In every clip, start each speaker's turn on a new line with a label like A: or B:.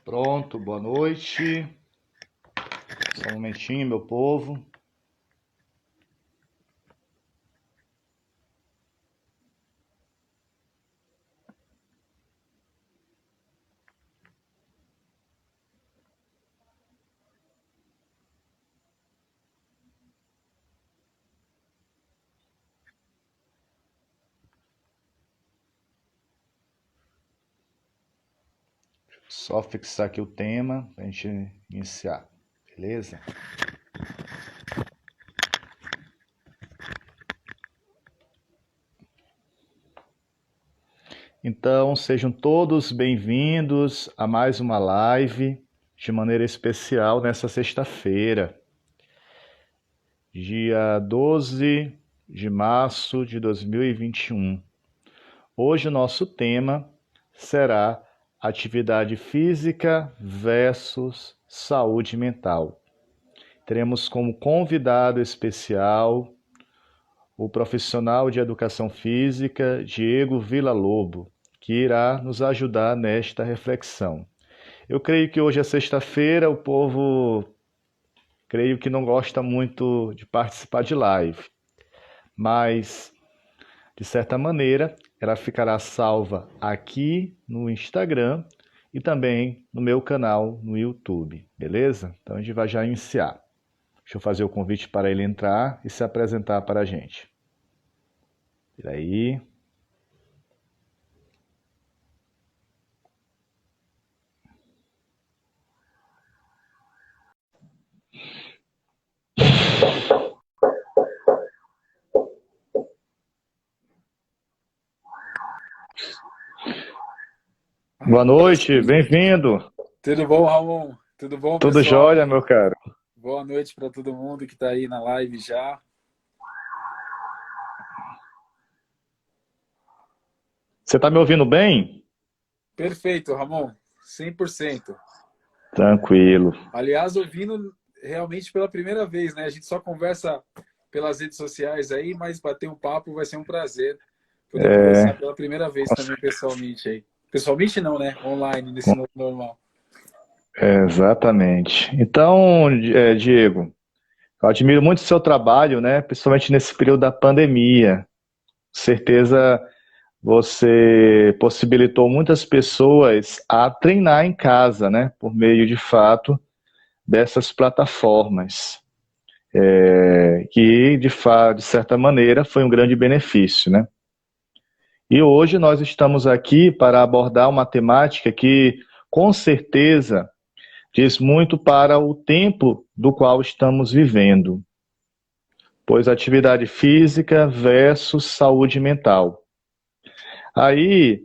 A: Pronto, boa noite. Só um momentinho, meu povo. Só fixar aqui o tema para a gente iniciar, beleza? Então, sejam todos bem-vindos a mais uma live de maneira especial nessa sexta-feira, dia 12 de março de 2021. Hoje o nosso tema será atividade física versus saúde mental. Teremos como convidado especial o profissional de educação física Diego Villa-Lobo, que irá nos ajudar nesta reflexão. Eu creio que hoje é sexta-feira, o povo creio que não gosta muito de participar de live, mas de certa maneira ela ficará salva aqui no Instagram e também no meu canal no YouTube, beleza? Então a gente vai já iniciar. Deixa eu fazer o convite para ele entrar e se apresentar para a gente. E aí? Boa
B: Agora
A: noite,
B: sim.
A: bem-vindo.
B: Tudo bom, Ramon? Tudo bom,
A: Tudo
B: pessoal?
A: jóia, meu caro?
B: Boa noite para todo mundo que está aí na live já.
A: Você está me ouvindo bem?
B: Perfeito, Ramon. 100%.
A: Tranquilo.
B: Aliás, ouvindo realmente pela primeira vez, né? A gente só conversa pelas redes sociais aí, mas bater um papo vai ser um prazer poder conversar
A: É,
B: pela primeira vez também pessoalmente aí. Pessoalmente não, né? Online, nesse novo normal.
A: exatamente. Então, Diego, eu admiro muito o seu trabalho, né? Principalmente nesse período da pandemia. Com certeza você possibilitou muitas pessoas a treinar em casa, né? Por meio de fato dessas plataformas, que de certa maneira foi um grande benefício, né? E hoje nós estamos aqui para abordar uma temática que, com certeza, diz muito para o tempo do qual estamos vivendo, pois atividade física versus saúde mental. Aí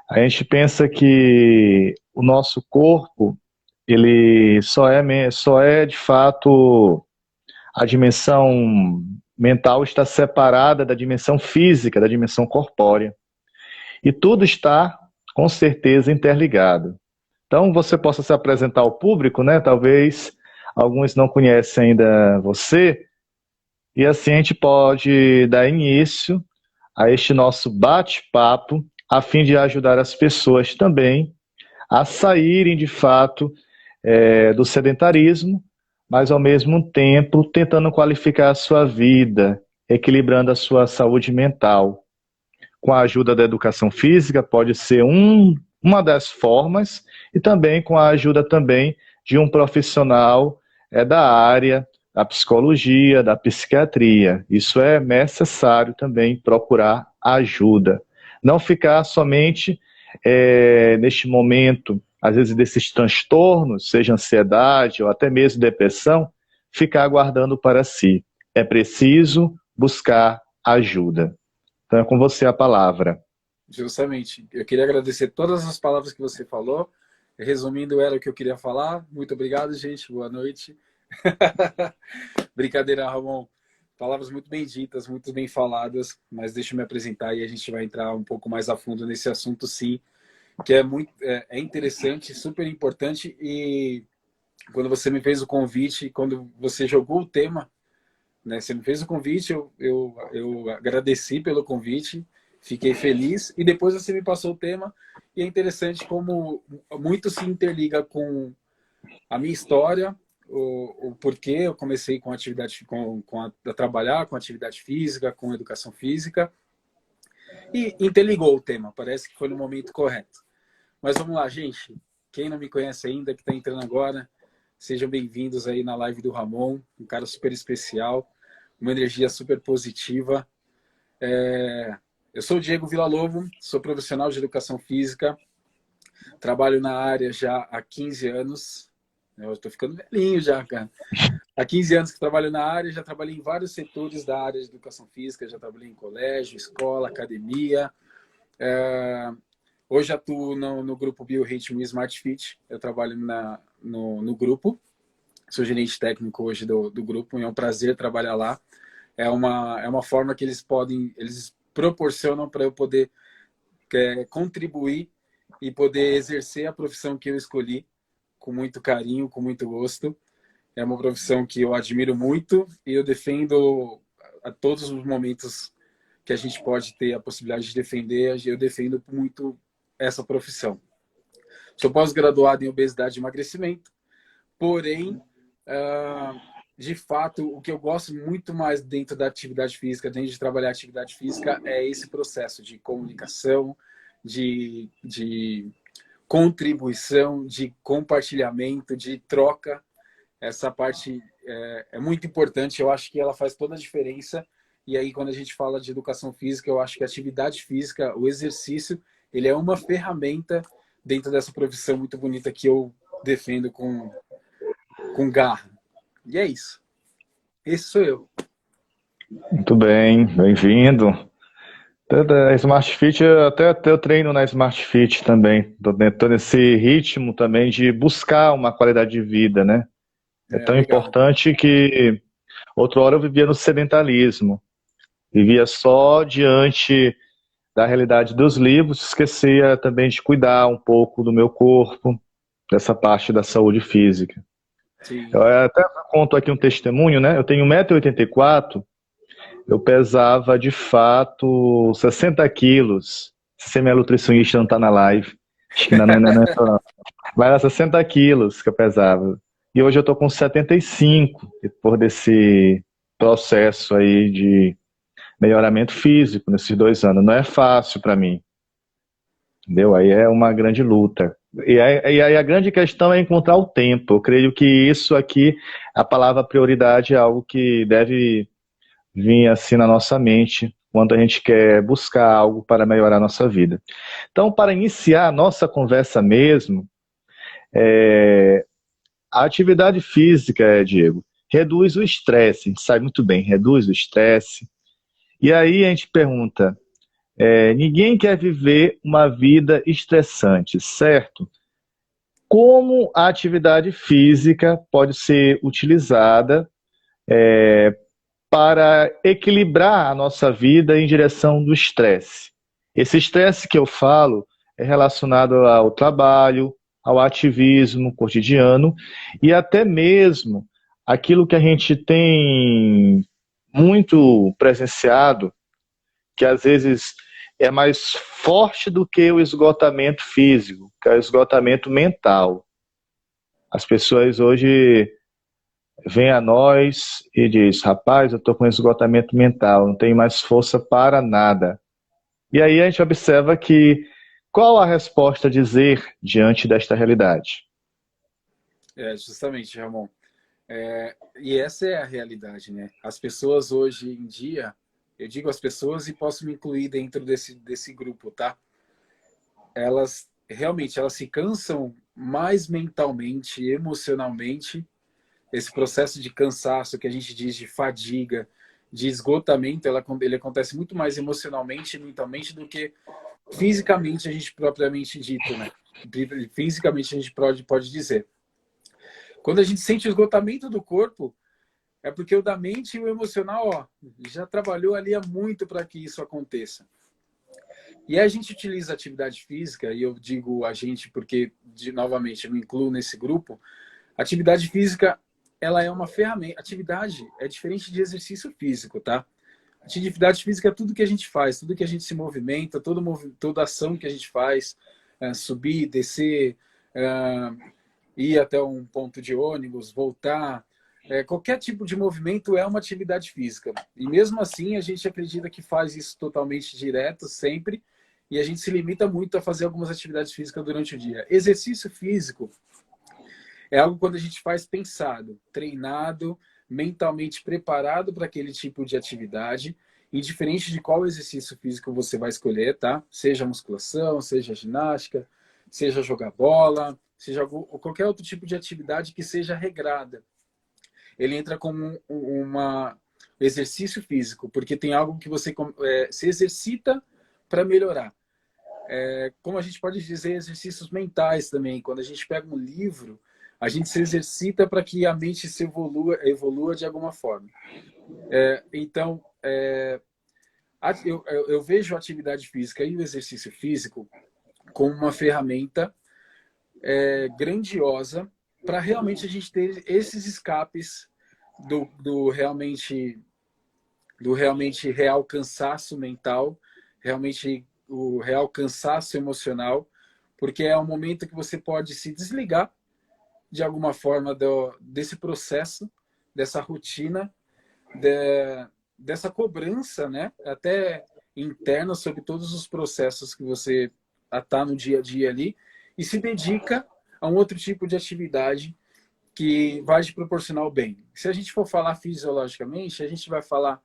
A: a gente pensa que o nosso corpo, ele só é de fato a dimensão mental está separada da dimensão física, da dimensão corpórea. E tudo está, com certeza, interligado. Então, você possa se apresentar ao público, né? Talvez alguns não conhecem ainda você, e assim a gente pode dar início a este nosso bate-papo, a fim de ajudar as pessoas também a saírem, de fato, do sedentarismo, mas ao mesmo tempo tentando qualificar a sua vida, equilibrando a sua saúde mental com a ajuda da educação física, pode ser uma das formas, e também com a ajuda também de um profissional da área da psicologia, da psiquiatria. Isso é necessário também procurar ajuda. Não ficar somente neste momento, às vezes, desses transtornos, seja ansiedade ou até mesmo depressão, ficar aguardando para si. É preciso buscar ajuda. Então é com você a palavra.
B: Justamente. Eu queria agradecer todas as palavras que você falou. Resumindo, era o que eu queria falar. Muito obrigado, gente. Boa noite. Brincadeira, Ramon. Palavras muito bem ditas, muito bem faladas, mas deixa eu me apresentar e a gente vai entrar um pouco mais a fundo nesse assunto, sim, que é muito é interessante, super importante. E quando você me fez o convite, quando você jogou o tema, né, você me fez o convite, eu agradeci pelo convite Fiquei feliz. E depois você me passou o tema. E é interessante como muito se interliga com a minha história, o porquê eu comecei com atividade, a trabalhar com atividade física, com educação física. E interligou o tema. Parece que foi no momento correto. Mas vamos lá, gente. Quem não me conhece ainda, que está entrando agora, sejam bem-vindos aí na live do Ramon, um cara super especial, uma energia super positiva. Eu sou o Diego Villa-Lobos, sou profissional de educação física, trabalho na área já há 15 anos. Eu estou ficando velhinho já, cara. Há 15 anos que trabalho na área, já trabalhei em vários setores da área de educação física, já trabalhei em colégio, escola, academia. Hoje atuo no grupo Bioritmo e Smart Fit. Eu trabalho no grupo. Sou gerente técnico hoje do grupo e é um prazer trabalhar lá. É uma forma que eles proporcionam para eu poder contribuir e poder exercer a profissão que eu escolhi com muito carinho, com muito gosto. É uma profissão que eu admiro muito e eu defendo a todos os momentos que a gente pode ter a possibilidade de defender. Eu defendo muito essa profissão. Sou pós-graduado em obesidade e emagrecimento, porém, de fato, o que eu gosto muito mais dentro da atividade física, dentro de trabalhar a atividade física, é esse processo de comunicação, de contribuição, de compartilhamento, de troca. Essa parte é muito importante, eu acho que ela faz toda a diferença. E aí, quando a gente fala de educação física, eu acho que a atividade física, o exercício, ele é uma ferramenta dentro dessa profissão muito bonita que eu defendo com garra. E é isso. Esse sou eu.
A: Muito bem, bem-vindo. A Smart Fit, até eu treino na Smart Fit também. Estou nesse ritmo também de buscar uma qualidade de vida, né? É tão
B: Legal.
A: importante que outra hora eu vivia no sedentarismo. Vivia só diante da realidade dos livros, esquecia também de cuidar um pouco do meu corpo, dessa parte da saúde física.
B: Sim.
A: Eu até conto aqui um testemunho, né? Eu tenho 1,84 m, eu pesava de fato 60 quilos. Se você é minha nutricionista não está na live, acho que não, mas era 60 quilos que eu pesava. E hoje eu estou com 75, depois desse processo aí de melhoramento físico nesses 2 anos. Não é fácil para mim, entendeu? Aí é uma grande luta. E aí a grande questão é encontrar o tempo. Eu creio que isso aqui, a palavra prioridade é algo que deve vir assim na nossa mente quando a gente quer buscar algo para melhorar a nossa vida. Então, para iniciar a nossa conversa mesmo, a atividade física, Diego, reduz o estresse. A gente sabe muito bem, reduz o estresse. E aí a gente pergunta, ninguém quer viver uma vida estressante, certo? Como a atividade física pode ser utilizada para equilibrar a nossa vida em direção do estresse? Esse estresse que eu falo é relacionado ao trabalho, ao ativismo cotidiano e até mesmo aquilo que a gente tem muito presenciado, que às vezes é mais forte do que o esgotamento físico, que é o esgotamento mental. As pessoas hoje vêm a nós e diz: rapaz, eu estou com esgotamento mental, não tenho mais força para nada. E aí a gente observa que qual a resposta a dizer diante desta realidade?
B: Justamente, Ramon. E essa é a realidade, né? As pessoas hoje em dia, eu digo as pessoas e posso me incluir dentro desse grupo, tá? Elas realmente elas se cansam mais mentalmente, emocionalmente. Esse processo de cansaço que a gente diz de fadiga, de esgotamento, ele acontece muito mais emocionalmente e mentalmente do que fisicamente a gente propriamente dito, né? Fisicamente a gente pode dizer. Quando a gente sente o esgotamento do corpo, é porque o da mente e o emocional, já trabalhou ali há muito para que isso aconteça. E a gente utiliza a atividade física, e eu digo a gente porque, novamente, eu me incluo nesse grupo. A atividade física, ela é uma ferramenta. Atividade é diferente de exercício físico, tá? Atividade física é tudo que a gente faz, tudo que a gente se movimenta, toda ação que a gente faz, subir, descer, ir até um ponto de ônibus, voltar. Qualquer tipo de movimento é uma atividade física. E mesmo assim, a gente acredita que faz isso totalmente direto, sempre, e a gente se limita muito a fazer algumas atividades físicas durante o dia. Exercício físico é algo quando a gente faz pensado, treinado, mentalmente preparado para aquele tipo de atividade, indiferente de qual exercício físico você vai escolher, tá? Seja musculação, seja ginástica, seja jogar bola, seja qualquer outro tipo de atividade que seja regrada. Ele entra como exercício físico, porque tem algo que você se exercita para melhorar. Como a gente pode dizer, exercícios mentais também. Quando a gente pega um livro, a gente se exercita para que a mente se evolua de alguma forma. Então, eu vejo a atividade física e o exercício físico como uma ferramenta grandiosa para realmente a gente ter esses escapes do realmente real cansaço mental, realmente o real cansaço emocional, porque é um momento que você pode se desligar de alguma forma desse processo, dessa rotina, dessa cobrança, né? Até interna sobre todos os processos que você está no dia a dia ali, e se dedica a um outro tipo de atividade que vai te proporcionar o bem. Se a gente for falar fisiologicamente, a gente vai falar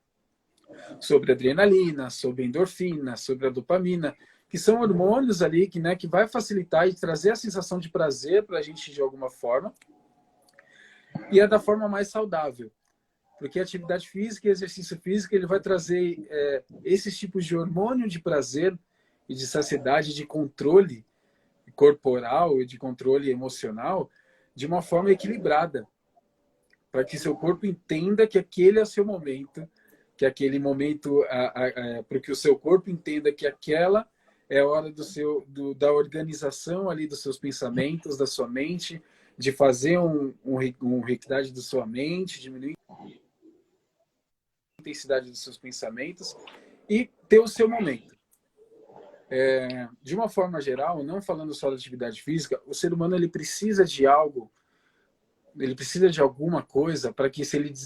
B: sobre adrenalina, sobre endorfina, sobre a dopamina, que são hormônios ali que vai facilitar e trazer a sensação de prazer para a gente de alguma forma, e é da forma mais saudável. Porque a atividade física e exercício físico ele vai trazer esses tipos de hormônio de prazer e de saciedade, de controle corporal e de controle emocional de uma forma equilibrada, para que seu corpo entenda que aquele é o seu momento, que aquele momento, para que o seu corpo entenda que aquela é a hora da organização ali dos seus pensamentos, da sua mente, de fazer um requidade da sua mente, diminuir a intensidade dos seus pensamentos e ter o seu momento. De uma forma geral, não falando só da atividade física, o ser humano ele precisa de algo, ele precisa de alguma coisa para que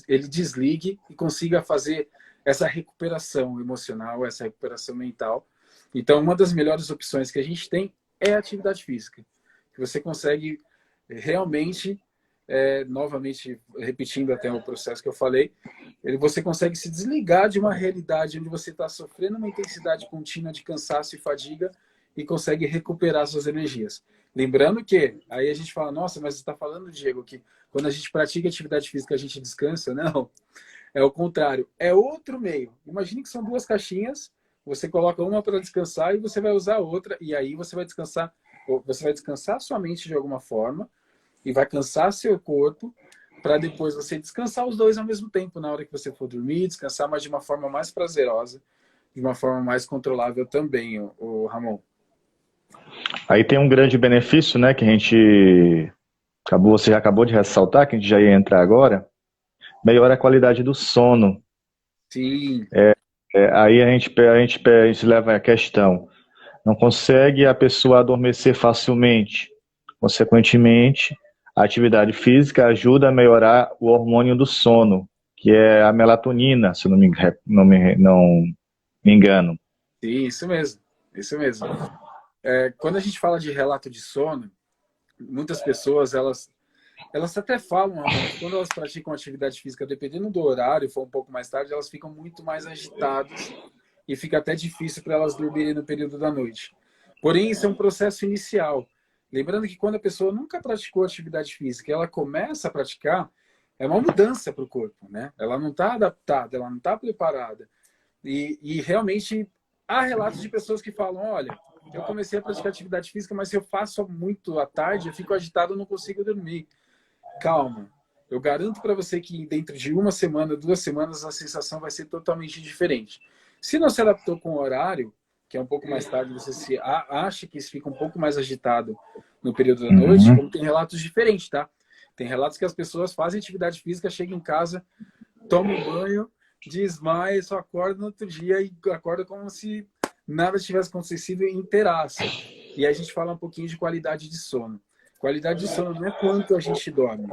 B: ele desligue e consiga fazer essa recuperação emocional, essa recuperação mental. Então, uma das melhores opções que a gente tem é a atividade física, que você consegue realmente, novamente repetindo até o processo que eu falei, você consegue se desligar de uma realidade onde você está sofrendo uma intensidade contínua de cansaço e fadiga e consegue recuperar suas energias. Lembrando que, aí a gente fala, nossa, mas você está falando, Diego, que quando a gente pratica atividade física a gente descansa? Não, é o contrário, é outro meio. Imagine que são duas caixinhas, você coloca uma para descansar e você vai usar a outra, e aí você vai descansar a sua mente de alguma forma e vai cansar seu corpo, para depois você descansar os dois ao mesmo tempo, na hora que você for dormir, descansar, mas de uma forma mais prazerosa, de uma forma mais controlável também, o Ramon.
A: Aí tem um grande benefício, né, que você já acabou de ressaltar, que a gente já ia entrar agora, melhora a qualidade do sono.
B: Sim.
A: Aí a gente leva a questão, não consegue a pessoa adormecer facilmente, consequentemente, a atividade física ajuda a melhorar o hormônio do sono, que é a melatonina, se eu não me engano.
B: Sim, isso mesmo, isso mesmo. Quando a gente fala de relato de sono, muitas pessoas, elas até falam, mas quando elas praticam atividade física, dependendo do horário, for um pouco mais tarde, elas ficam muito mais agitadas e fica até difícil para elas dormirem no período da noite. Porém, isso é um processo inicial. Lembrando que quando a pessoa nunca praticou atividade física, ela começa a praticar, é uma mudança para o corpo, né? Ela não está adaptada, ela não está preparada. E realmente há relatos de pessoas que falam, olha, eu comecei a praticar atividade física, mas se eu faço muito à tarde, eu fico agitado, eu não consigo dormir. Calma. Eu garanto para você que dentro de uma semana, 2 semanas, a sensação vai ser totalmente diferente. Se não se adaptou com o horário, que é um pouco mais tarde, você acha que fica um pouco mais agitado no período da noite, como tem relatos diferentes, tá? Tem relatos que as pessoas fazem atividade física, chegam em casa, tomam um banho desmaia, só acorda no outro dia e acorda como se nada tivesse acontecido inteiraço. E aí a gente fala um pouquinho de qualidade de sono. Qualidade de sono não é quanto a gente dorme.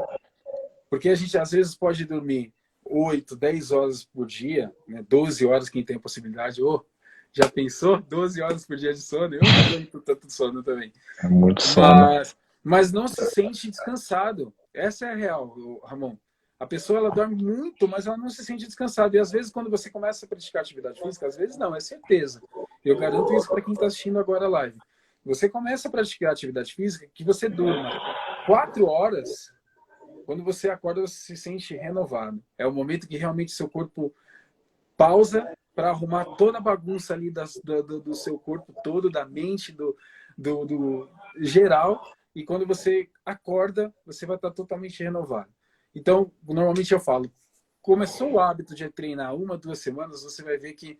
B: Porque a gente, às vezes, pode dormir 8, 10 horas por dia, né? 12 horas, quem tem a possibilidade. Oh, já pensou? 12 horas por dia de sono? Eu não aguento tanto sono também.
A: É muito sono.
B: Mas não se sente descansado. Essa é a real, Ramon. A pessoa, ela dorme muito, mas ela não se sente descansada. E, às vezes, quando você começa a praticar atividade física, às vezes não, é certeza. Eu garanto isso para quem está assistindo agora a live. Você começa a praticar atividade física, que você durma 4 horas... Quando você acorda, você se sente renovado. É o momento que realmente seu corpo pausa para arrumar toda a bagunça ali do seu corpo todo, da mente, do geral. E quando você acorda, você vai estar totalmente renovado. Então, normalmente eu falo, começou o hábito de treinar 1, 2 semanas, você vai ver que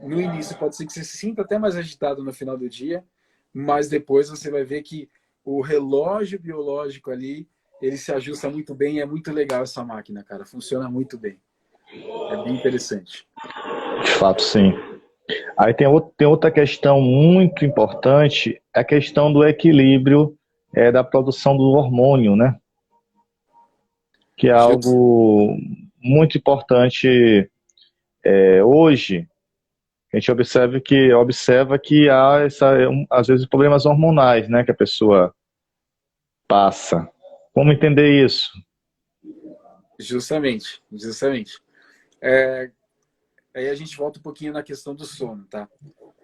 B: no início pode ser que você se sinta até mais agitado no final do dia, mas depois você vai ver que o relógio biológico ali, ele se ajusta muito bem e é muito legal essa máquina, cara. Funciona muito bem. É bem interessante.
A: De fato, sim. Aí tem outra questão muito importante, é a questão do equilíbrio da produção do hormônio, né? Que é algo muito importante hoje. A gente observa que há às vezes problemas hormonais, né, que a pessoa passa. Como entender isso?
B: Justamente. Aí a gente volta um pouquinho na questão do sono, tá?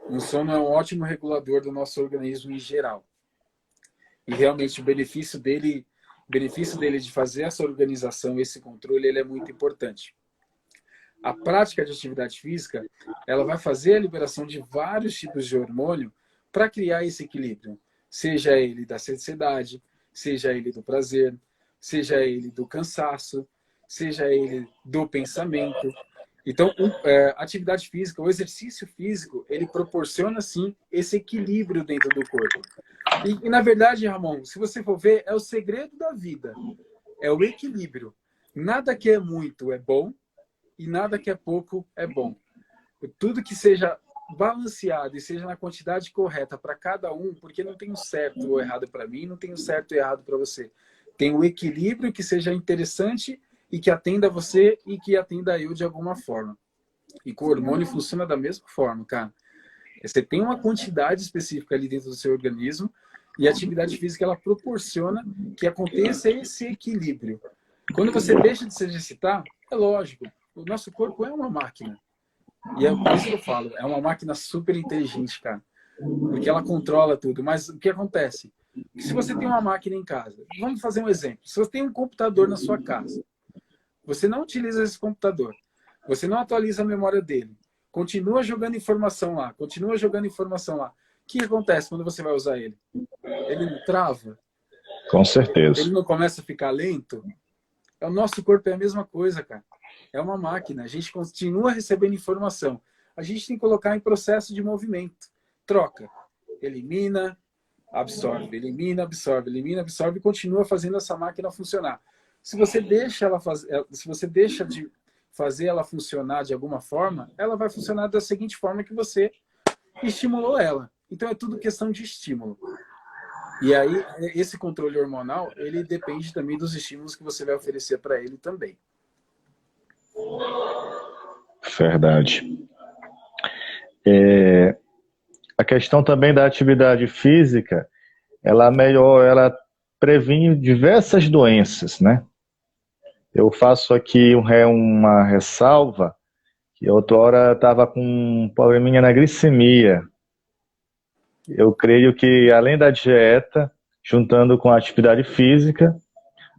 B: O sono é um ótimo regulador do nosso organismo em geral. E realmente o benefício dele de fazer essa organização, esse controle, ele é muito importante. A prática de atividade física, ela vai fazer a liberação de vários tipos de hormônio para criar esse equilíbrio. Seja ele da saciedade, seja ele do prazer, seja ele do cansaço, seja ele do pensamento. Então, atividade física, o exercício físico, ele proporciona, sim, esse equilíbrio dentro do corpo. E, na verdade, Ramon, se você for ver, é o segredo da vida. É o equilíbrio. Nada que é muito é bom e nada que é pouco é bom. Tudo que seja balanceado e seja na quantidade correta para cada um, porque não tem um certo ou errado para mim, não tem um certo e errado para você. Tem um equilíbrio que seja interessante e que atenda você e que atenda eu de alguma forma. E com o hormônio funciona da mesma forma, cara. Você tem uma quantidade específica ali dentro do seu organismo e a atividade física, ela proporciona que aconteça esse equilíbrio. Quando você deixa de se exercitar, é lógico, o nosso corpo é uma máquina. E é por isso que eu falo, é uma máquina super inteligente, cara. Porque ela controla tudo. Mas o que acontece? Se você tem uma máquina em casa, vamos fazer um exemplo. Se você tem um computador na sua casa, você não utiliza esse computador, você não atualiza a memória dele, continua jogando informação lá, O que acontece quando você vai usar ele? Ele não trava?
A: Com certeza.
B: Ele não começa a ficar lento? O nosso corpo é a mesma coisa, cara. É uma máquina. A gente continua recebendo informação. A gente tem que colocar em processo de movimento. Troca. Elimina, absorve. Elimina, absorve. Elimina, absorve e continua fazendo essa máquina funcionar. Se você deixa de fazer ela funcionar de alguma forma, ela vai funcionar da seguinte forma que você estimulou ela. Então é tudo questão de estímulo. E aí, esse controle hormonal, ele depende também dos estímulos que você vai oferecer para ele também.
A: Verdade. A questão também da atividade física, ela previne diversas doenças, né? Eu faço aqui uma ressalva, que outra hora estava com um probleminha na glicemia. Eu creio que além da dieta, juntando com a atividade física,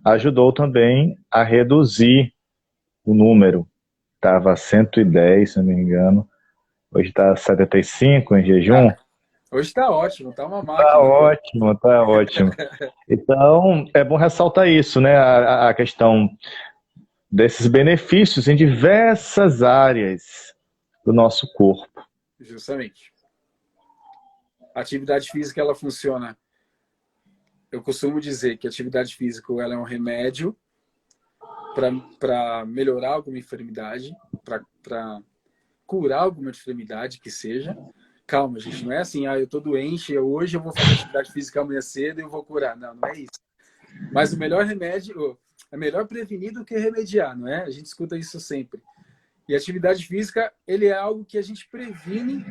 A: ajudou também a reduzir o número. Estava 110, se não me engano. Hoje está 75 em jejum.
B: Hoje está ótimo, está uma máquina.
A: Tá ótimo, tá ótimo. Então, é bom ressaltar isso, né? A questão desses benefícios em diversas áreas do nosso corpo.
B: Justamente. A atividade física, ela funciona. Eu costumo dizer que a atividade física ela é um remédio para melhorar alguma enfermidade, para curar alguma extremidade que seja. Calma, gente, não é assim, eu tô doente, hoje eu vou fazer atividade física amanhã cedo e eu vou curar. Não, não é isso. Mas o melhor remédio é melhor prevenir do que remediar, não é? A gente escuta isso sempre. E atividade física, ele é algo que a gente previne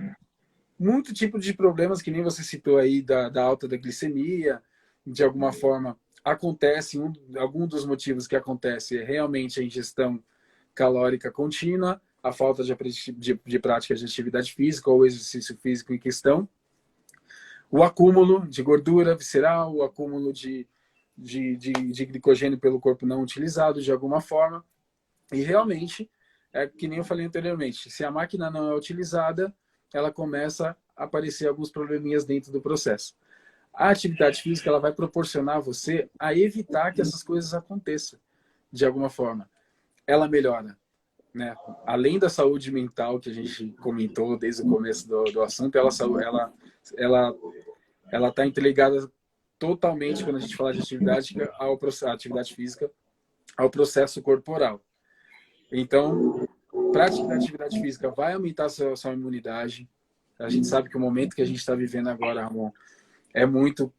B: muito tipo de problemas, que nem você citou aí, da alta da glicemia, de alguma forma acontece, algum dos motivos que acontece é realmente a ingestão calórica contínua, a falta de prática de atividade física ou exercício físico em questão, o acúmulo de gordura visceral, o acúmulo de glicogênio pelo corpo não utilizado de alguma forma. E realmente, é que nem eu falei anteriormente, se a máquina não é utilizada, ela começa a aparecer alguns probleminhas dentro do processo. A atividade física ela vai proporcionar a você a evitar que essas coisas aconteçam de alguma forma. Ela melhora, né? Além da saúde mental que a gente comentou desde o começo do assunto, ela está interligada totalmente, quando a gente fala de atividade física, ao processo corporal. Então, prática da atividade física vai aumentar a sua imunidade. A gente sabe que o momento que a gente está vivendo agora, Ramon, é muito,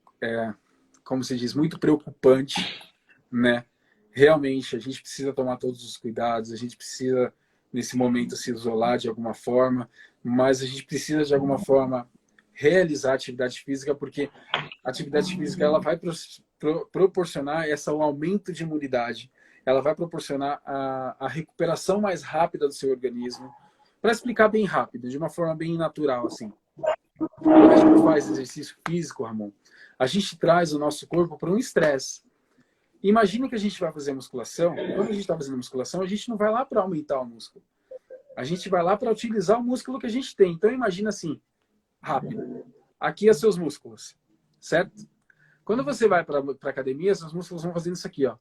B: como se diz, muito preocupante, né? Realmente, a gente precisa tomar todos os cuidados, a gente precisa, nesse momento, se isolar de alguma forma, mas a gente precisa, de alguma forma, realizar atividade física, porque a atividade física ela vai proporcionar um aumento de imunidade, ela vai proporcionar a recuperação mais rápida do seu organismo. Para explicar bem rápido, de uma forma bem natural, assim. Quando a gente faz exercício físico, Ramon, a gente traz o nosso corpo para um estresse. Imagina que a gente vai fazer musculação. Quando a gente está fazendo musculação, a gente não vai lá para aumentar o músculo. A gente vai lá para utilizar o músculo que a gente tem. Então, imagina assim, rápido. Aqui é seus músculos, certo? Quando você vai para a academia, seus músculos vão fazendo isso aqui, ó.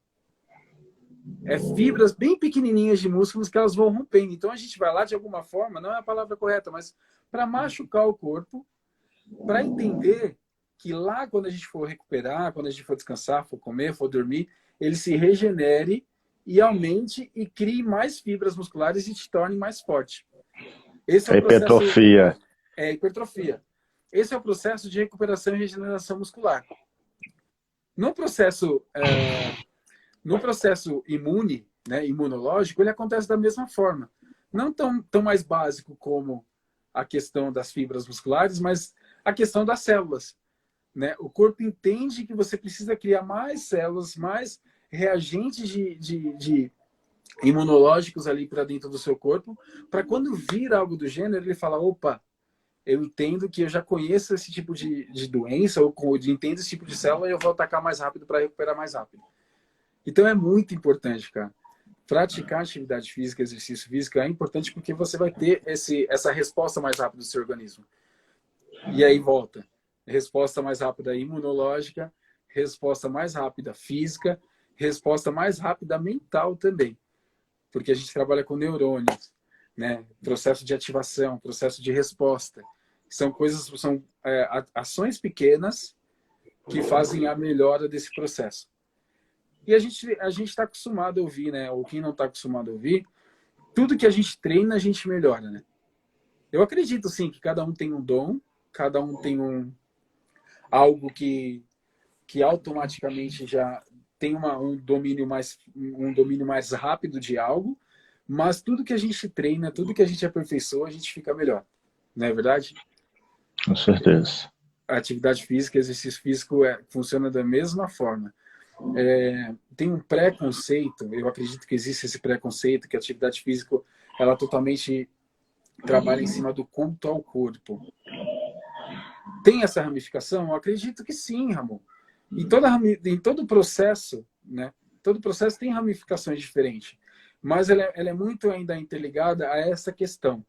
B: É fibras bem pequenininhas de músculos que elas vão rompendo. Então, a gente vai lá, de alguma forma, não é a palavra correta, mas para machucar o corpo, para entender que lá, quando a gente for recuperar, quando a gente for descansar, for comer, for dormir, ele se regenere e aumente e crie mais fibras musculares e te torne mais forte. Esse é o processo...
A: Hipertrofia.
B: É hipertrofia. Esse é o processo de recuperação e regeneração muscular. No processo imune, né, imunológico, ele acontece da mesma forma. Não tão mais básico como a questão das fibras musculares, mas a questão das células. Né? O corpo entende que você precisa criar mais células, mais reagentes de imunológicos ali para dentro do seu corpo, para quando vir algo do gênero, ele fala, opa, eu entendo que eu já conheço esse tipo de doença, ou entendo esse tipo de célula, e eu vou atacar mais rápido para recuperar mais rápido. Então é muito importante, cara. Praticar atividade física, exercício físico é importante porque você vai ter essa resposta mais rápida do seu organismo. E aí volta. Resposta mais rápida imunológica, resposta mais rápida física, resposta mais rápida mental também. Porque a gente trabalha com neurônios, né? Processo de ativação, processo de resposta. São ações pequenas que fazem a melhora desse processo. E a gente está acostumado a ouvir, né? Ou quem não está acostumado a ouvir, tudo que a gente treina, a gente melhora, né? Eu acredito, sim, que cada um tem um dom, cada um tem algo que automaticamente já tem um domínio mais rápido de algo, mas tudo que a gente treina, tudo que a gente aperfeiçoa, a gente fica melhor. Não é verdade?
A: Com certeza.
B: A atividade física, exercício físico funciona da mesma forma. Tem um preconceito, eu acredito que existe esse preconceito, que a atividade física ela totalmente trabalha em cima do culto ao corpo. Tem essa ramificação? Eu acredito que sim, Ramon. Em todo processo, né? Todo processo tem ramificações diferentes, mas ela é muito ainda interligada a essa questão.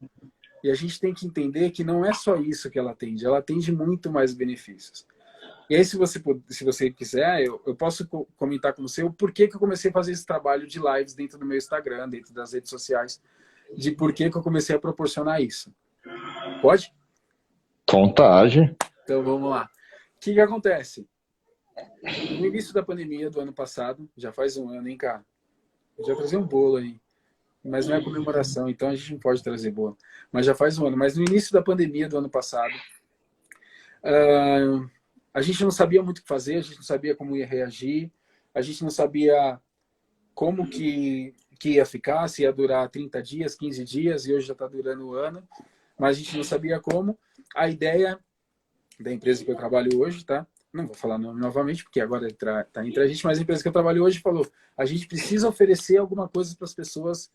B: E a gente tem que entender que não é só isso que ela atende muito mais benefícios. E aí, se você quiser, eu posso comentar com você o porquê que eu comecei a fazer esse trabalho de lives dentro do meu Instagram, dentro das redes sociais, de porquê que eu comecei a proporcionar isso. Pode?
A: Vontade.
B: Então, vamos lá. O que acontece? No início da pandemia do ano passado, já faz um ano, hein, cara? Eu já trazia um bolo aí. mas não é comemoração, então a gente não pode trazer bolo. Mas já faz um ano. Mas no início da pandemia do ano passado, a gente não sabia muito o que fazer, a gente não sabia como ia reagir, a gente não sabia como que ia ficar, se ia durar 30 dias, 15 dias, e hoje já está durando um ano, mas a gente não sabia como. A ideia da empresa que eu trabalho hoje, tá? Não vou falar nome novamente, porque agora está entre a gente, mas a empresa que eu trabalho hoje falou, a gente precisa oferecer alguma coisa para as pessoas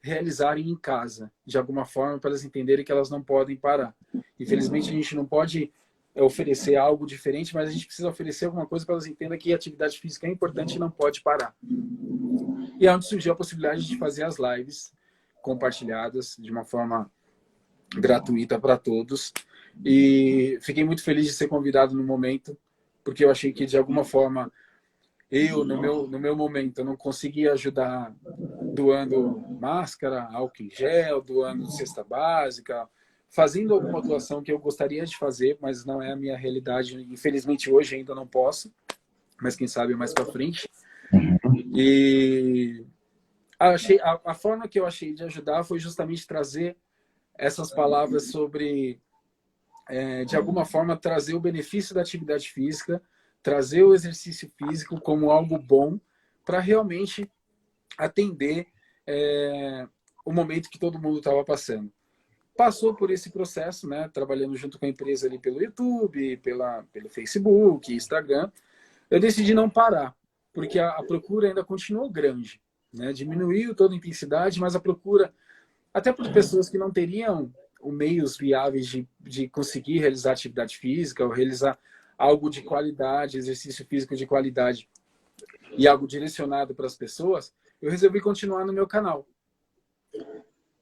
B: realizarem em casa, de alguma forma, para elas entenderem que elas não podem parar. Infelizmente, a gente não pode oferecer algo diferente, mas a gente precisa oferecer alguma coisa para elas entenderem que a atividade física é importante e não pode parar. E é onde surgiu a possibilidade de fazer as lives compartilhadas de uma forma gratuita para todos. E fiquei muito feliz de ser convidado no momento, porque eu achei que, de alguma forma, no meu momento, eu não conseguia ajudar doando máscara, álcool em gel, doando cesta básica, fazendo alguma doação que eu gostaria de fazer, mas não é a minha realidade. Infelizmente, hoje ainda não posso, mas quem sabe mais para frente. E a forma que eu achei de ajudar foi justamente trazer essas palavras sobre, de alguma forma, trazer o benefício da atividade física, trazer o exercício físico como algo bom para realmente atender o momento que todo mundo estava passando. Passou por esse processo, né, trabalhando junto com a empresa ali pelo YouTube, pelo Facebook, Instagram, eu decidi não parar, porque a procura ainda continuou grande, né? Diminuiu toda a intensidade, mas a procura, até por pessoas que não teriam os meios viáveis de conseguir realizar atividade física ou realizar algo de qualidade, exercício físico de qualidade e algo direcionado para as pessoas, eu resolvi continuar no meu canal.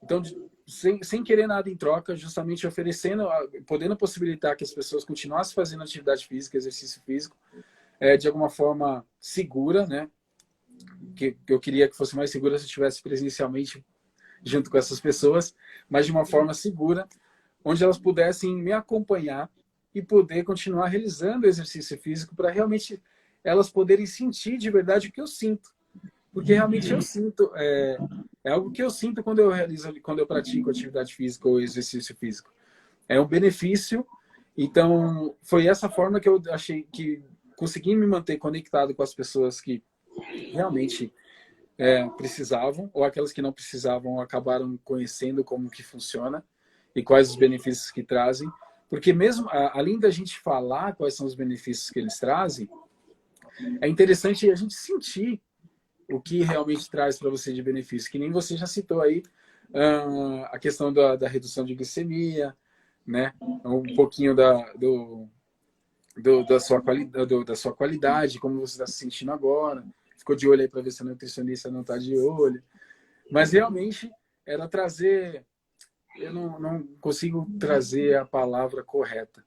B: Então, sem querer nada em troca, justamente oferecendo, podendo possibilitar que as pessoas continuassem fazendo atividade física, exercício físico, de alguma forma segura, né? Que eu queria que fosse mais segura se eu estivesse presencialmente junto com essas pessoas, mas de uma forma segura, onde elas pudessem me acompanhar e poder continuar realizando exercício físico para realmente elas poderem sentir de verdade o que eu sinto. Porque realmente eu sinto, é algo que eu sinto quando eu realizo, quando eu pratico atividade física ou exercício físico. É um benefício. Então, foi essa forma que eu achei que consegui me manter conectado com as pessoas que realmente precisavam, ou aquelas que não precisavam acabaram conhecendo como que funciona e quais os benefícios que trazem. Porque mesmo, além da gente falar quais são os benefícios que eles trazem, é interessante a gente sentir o que realmente traz para você de benefício. Que nem você já citou aí a questão da redução de glicemia, né? Um pouquinho da sua qualidade, como você está se sentindo agora. Ficou de olho aí para ver se a nutricionista não está de olho. Mas realmente era trazer... Eu não consigo trazer a palavra correta,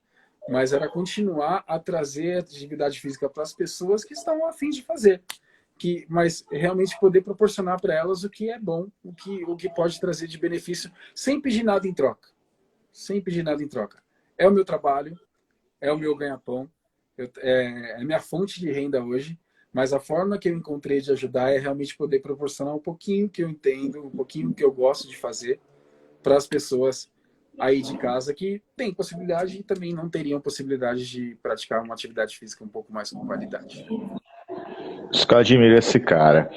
B: mas era continuar a trazer atividade física para as pessoas que estão a fim de fazer. Mas realmente poder proporcionar para elas o que é bom, o que pode trazer de benefício, sem pedir nada em troca. Sem pedir nada em troca. É o meu trabalho, é o meu ganha-pão, é a minha fonte de renda hoje, mas a forma que eu encontrei de ajudar é realmente poder proporcionar um pouquinho que eu entendo, um pouquinho que eu gosto de fazer para as pessoas aí de casa que têm possibilidade e também não teriam possibilidade de praticar uma atividade física um pouco mais com qualidade.
A: Isso que eu admiro esse cara.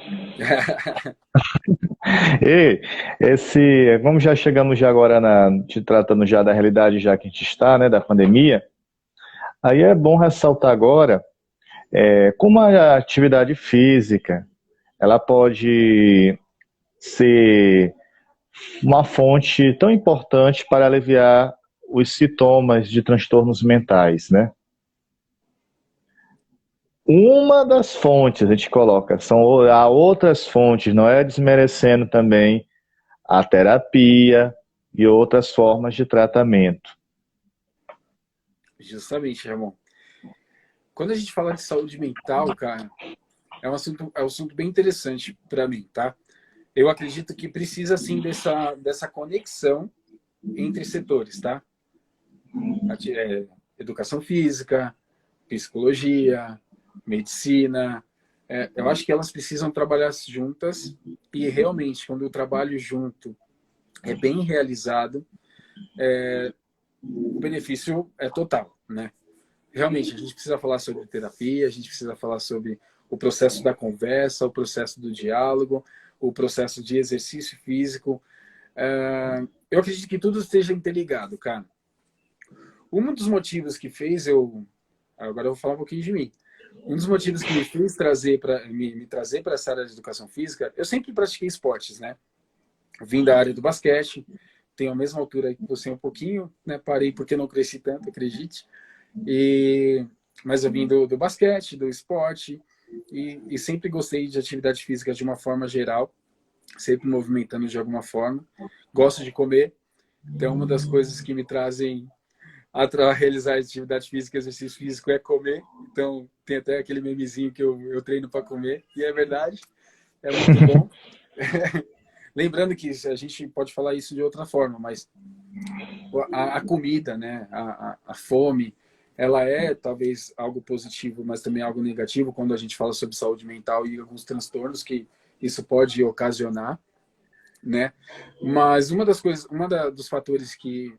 A: E como já chegamos já agora te tratando já da realidade já que a gente está, né, da pandemia, aí é bom ressaltar agora como a atividade física, ela pode ser uma fonte tão importante para aliviar os sintomas de transtornos mentais, né? Uma das fontes a gente coloca, há outras fontes, não é desmerecendo também a terapia e outras formas de tratamento.
B: Justamente, Ramon. Quando a gente fala de saúde mental, cara, é um assunto bem interessante para mim, tá? Eu acredito que precisa, sim, dessa conexão entre setores, tá? Educação física, psicologia, medicina, eu acho que elas precisam trabalhar juntas e realmente, quando o trabalho junto é bem realizado, o benefício é total, né? Realmente, a gente precisa falar sobre terapia, a gente precisa falar sobre o processo da conversa, o processo do diálogo, o processo de exercício físico. Eu acredito que tudo esteja interligado, cara. Um dos motivos que fez eu... Agora eu vou falar um pouquinho de mim. Um dos motivos que me fez me trazer para essa área de educação física, eu sempre pratiquei esportes, né? Vim da área do basquete, tenho a mesma altura que você um pouquinho, né? Parei porque não cresci tanto, acredite. Mas eu vim do basquete, do esporte, e sempre gostei de atividade física de uma forma geral, sempre movimentando de alguma forma. Gosto de comer, então uma das coisas que me trazem a realizar atividade física, exercício físico é comer. Então tem até aquele memezinho que eu treino para comer, e é verdade, é muito bom. Lembrando que a gente pode falar isso de outra forma, mas a comida, né, a fome, ela é talvez algo positivo, mas também algo negativo quando a gente fala sobre saúde mental e alguns transtornos que isso pode ocasionar, né? Mas dos fatores que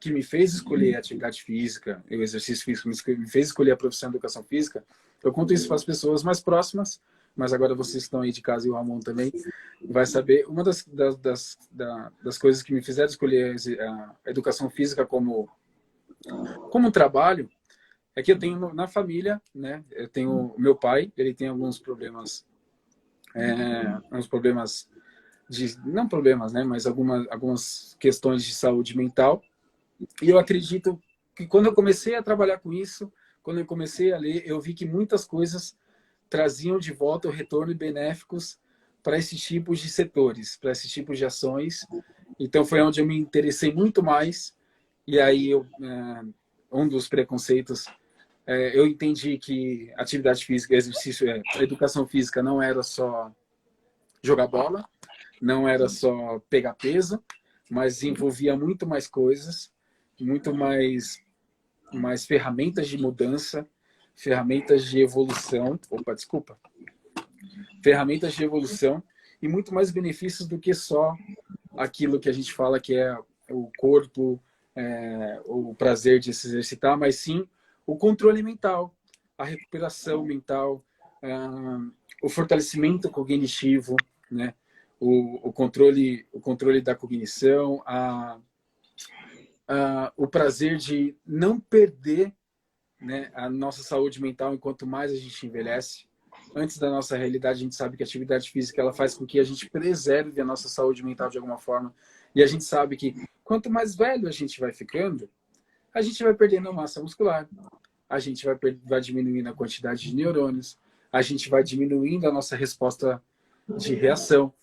B: me fez escolher a atividade física, o exercício físico, me fez escolher a profissão de educação física, eu conto isso para as pessoas mais próximas, mas agora vocês estão aí de casa e o Ramon também vai saber. Uma das coisas que me fizeram escolher a educação física como um trabalho é que eu tenho na família, né? Eu tenho o meu pai, ele tem alguns problemas, uns problemas não problemas, né? Mas algumas questões de saúde mental. E eu acredito que quando eu comecei a trabalhar com isso, quando eu comecei a ler, eu vi que muitas coisas traziam de volta o retorno benéficos para esses tipos de setores, para esses tipos de ações. Então foi onde eu me interessei muito mais. E aí um dos preconceitos, eu entendi que atividade física, exercício, educação física não era só jogar bola, não era só pegar peso, mas envolvia muito mais coisas, muito mais ferramentas de mudança, ferramentas de evolução, ferramentas de evolução e muito mais benefícios do que só aquilo que a gente fala que é o corpo, o prazer de se exercitar, mas sim o controle mental, a recuperação mental, o fortalecimento cognitivo, né? O controle da cognição, o prazer de não perder, né, a nossa saúde mental enquanto mais a gente envelhece. Antes da nossa realidade, a gente sabe que a atividade física ela faz com que a gente preserve a nossa saúde mental de alguma forma. E a gente sabe que quanto mais velho a gente vai ficando, a gente vai perdendo massa muscular, a gente vai diminuindo a quantidade de neurônios, a gente vai diminuindo a nossa resposta de reação.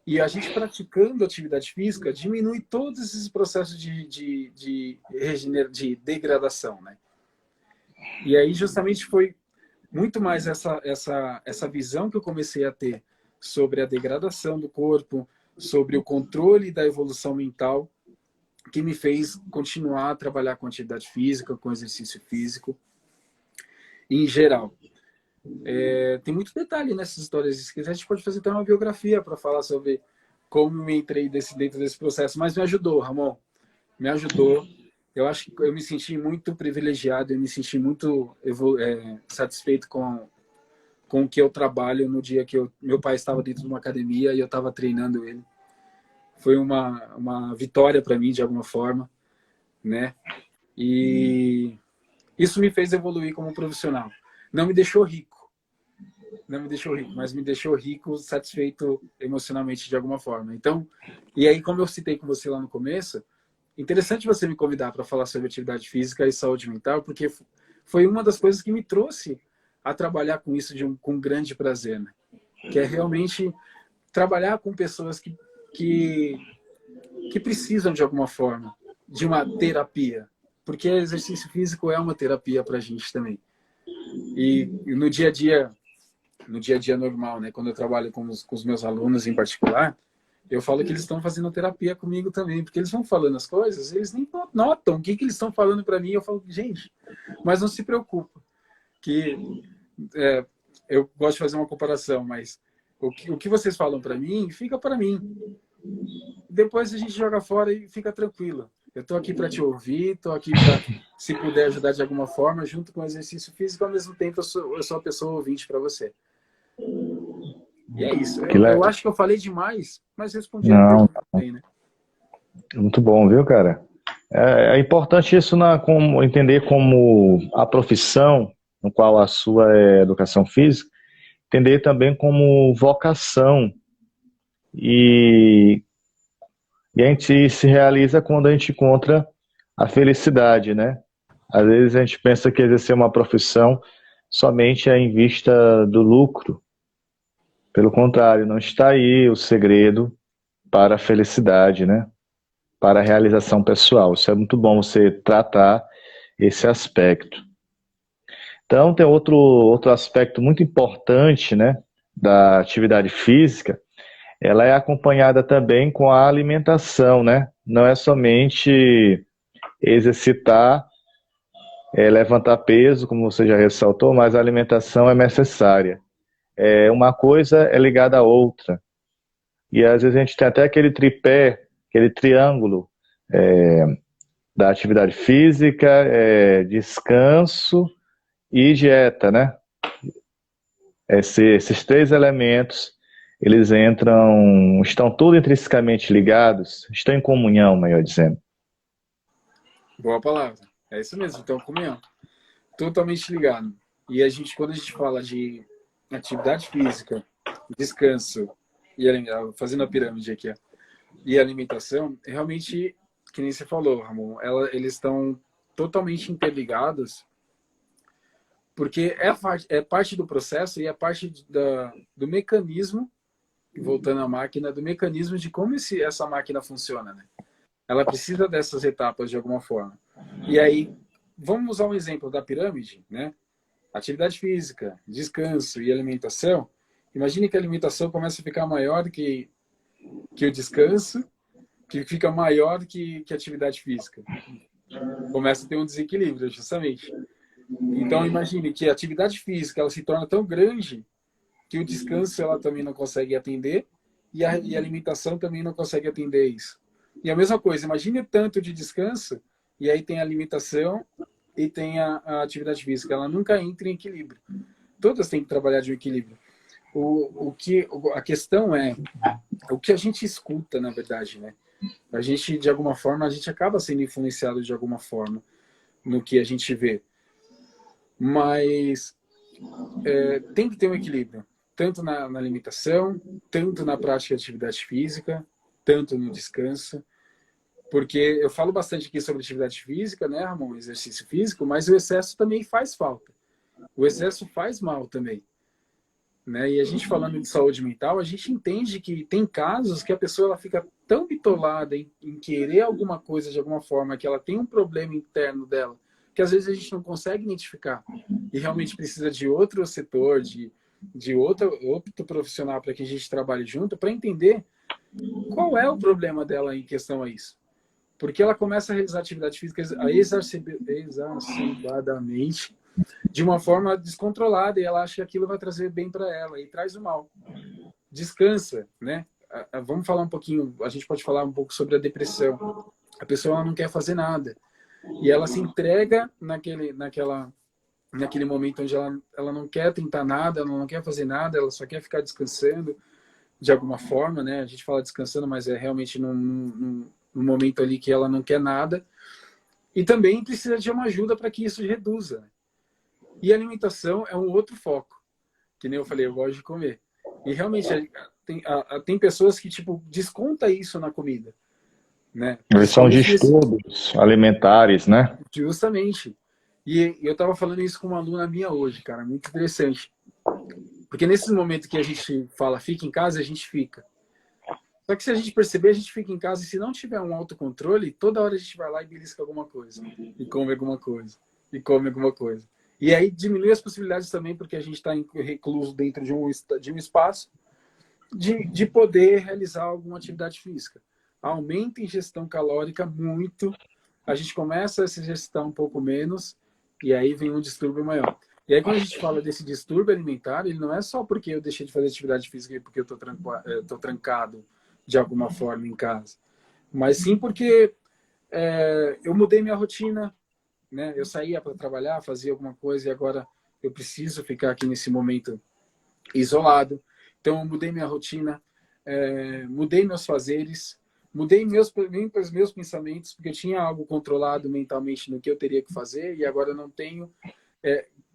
B: E a gente praticando atividade física diminui todos esses processos de degradação, né? E aí justamente foi muito mais essa visão que eu comecei a ter sobre a degradação do corpo, sobre o controle da evolução mental, que me fez continuar a trabalhar com atividade física, com exercício físico, em geral. Tem muito detalhe nessas histórias. A gente pode fazer até uma biografia para falar sobre como me entrei dentro desse processo, mas me ajudou, Ramon. Me ajudou. Eu acho que eu me senti muito privilegiado, eu me senti muito satisfeito com o que eu trabalho no dia que meu pai estava dentro de uma academia e eu estava treinando ele. Foi uma vitória para mim, de alguma forma, né? E isso me fez evoluir como profissional. Não me deixou rico, mas me deixou rico, satisfeito emocionalmente de alguma forma. Então, e aí, como eu citei com você lá no começo, interessante você me convidar para falar sobre atividade física e saúde mental, porque foi uma das coisas que me trouxe a trabalhar com isso com grande prazer, né? Que é realmente trabalhar com pessoas que precisam, de alguma forma, de uma terapia. Porque exercício físico é uma terapia para a gente também. E no dia a dia normal, né? Quando eu trabalho com os meus alunos em particular, eu falo que eles estão fazendo terapia comigo também, porque eles vão falando as coisas, eles nem notam o que eles estão falando para mim. Eu falo, gente, mas não se preocupa, que eu gosto de fazer uma comparação, mas o que vocês falam para mim, fica para mim. Depois a gente joga fora e fica tranquilo. Eu estou aqui para te ouvir, estou aqui para, se puder, ajudar de alguma forma, junto com o exercício físico, ao mesmo tempo eu sou a pessoa ouvinte para você. E é isso. Eu acho que eu falei demais, mas respondi a pergunta bem, né?
A: Muito bom, viu, cara? É importante isso entender como a profissão no qual a sua é educação física, entender também como vocação. E a gente se realiza quando a gente encontra a felicidade, né? Às vezes a gente pensa que exercer uma profissão somente é em vista do lucro. Pelo contrário, não está aí o segredo para a felicidade, né? Para a realização pessoal. Isso é muito bom você tratar esse aspecto. Então, tem outro aspecto muito importante, né, da atividade física. Ela é acompanhada também com a alimentação, né? Não é somente exercitar, levantar peso, como você já ressaltou, mas a alimentação é necessária. Uma coisa é ligada à outra. E às vezes a gente tem até aquele tripé, aquele triângulo da atividade física, descanso e dieta, né? Esses três elementos, eles estão tudo intrinsecamente ligados, estão em comunhão, melhor dizendo.
B: Boa palavra. É isso mesmo, então, comunhão. Totalmente ligado. E quando a gente fala de atividade física, descanso, fazendo a pirâmide aqui, ó, e alimentação, realmente, que nem você falou, Ramon, eles estão totalmente interligados, porque é parte do processo e é parte do mecanismo, voltando à máquina, do mecanismo de como essa máquina funciona, né? Ela precisa dessas etapas de alguma forma. E aí, vamos usar um exemplo da pirâmide, né? Atividade física, descanso e alimentação. Imagine que a alimentação começa a ficar maior que o descanso, que fica maior que a atividade física. Começa a ter um desequilíbrio, justamente. Então, imagine que a atividade física ela se torna tão grande que o descanso ela também não consegue atender e a alimentação também não consegue atender isso. E a mesma coisa, imagine tanto de descanso e aí tem a alimentação e tem a atividade física. Ela nunca entra em equilíbrio. Todas têm que trabalhar de um equilíbrio. A questão é o que a gente escuta, na verdade, né? A gente, de alguma forma, a gente acaba sendo influenciado de alguma forma no que a gente vê. Mas tem que ter um equilíbrio. Tanto na alimentação, tanto na prática de atividade física, tanto no descanso. Porque eu falo bastante aqui sobre atividade física, né, Ramon? Exercício físico, mas o excesso também faz falta. O excesso faz mal também. Né? E a gente falando de saúde mental, a gente entende que tem casos que a pessoa ela fica tão bitolada em querer alguma coisa de alguma forma, que ela tem um problema interno dela, que às vezes a gente não consegue identificar. E realmente precisa de outro setor, de outro profissional para que a gente trabalhe junto, para entender qual é o problema dela em questão a isso. Porque ela começa a realizar atividade física exacerbadamente, de uma forma descontrolada, e ela acha que aquilo vai trazer bem para ela, e traz o mal. Descansa, né? Vamos falar um pouquinho, a gente pode falar um pouco sobre a depressão. A pessoa ela não quer fazer nada, e ela se entrega naquele momento onde ela não quer tentar nada, ela não quer fazer nada, ela só quer ficar descansando de alguma forma, né? A gente fala descansando, mas é realmente num momento ali que ela não quer nada. E também precisa de uma ajuda para que isso reduza. E a alimentação é um outro foco. Que nem eu falei, eu gosto de comer. E realmente tem pessoas que tipo desconta isso na comida, né?
A: Eles são distúrbios alimentares, né?
B: Justamente. E eu estava falando isso com uma aluna minha hoje, cara, muito interessante. Porque nesses momentos que a gente fala fica em casa, a gente fica. Só que se a gente perceber, a gente fica em casa e se não tiver um autocontrole, toda hora a gente vai lá e belisca alguma coisa. E come alguma coisa. E come alguma coisa. E aí diminui as possibilidades também, porque a gente está recluso dentro de um espaço de poder realizar alguma atividade física. Aumenta a ingestão calórica muito, a gente começa a se exercitar um pouco menos, e aí vem um distúrbio maior. E aí, quando a gente fala desse distúrbio alimentar, ele não é só porque eu deixei de fazer atividade física e porque eu tô trancado de alguma forma em casa, mas sim porque eu mudei minha rotina, né? Eu saía para trabalhar, fazia alguma coisa e agora eu preciso ficar aqui nesse momento isolado. Então, eu mudei minha rotina, mudei meus fazeres, mudei meus pensamentos, porque eu tinha algo controlado mentalmente no que eu teria que fazer e agora eu não tenho.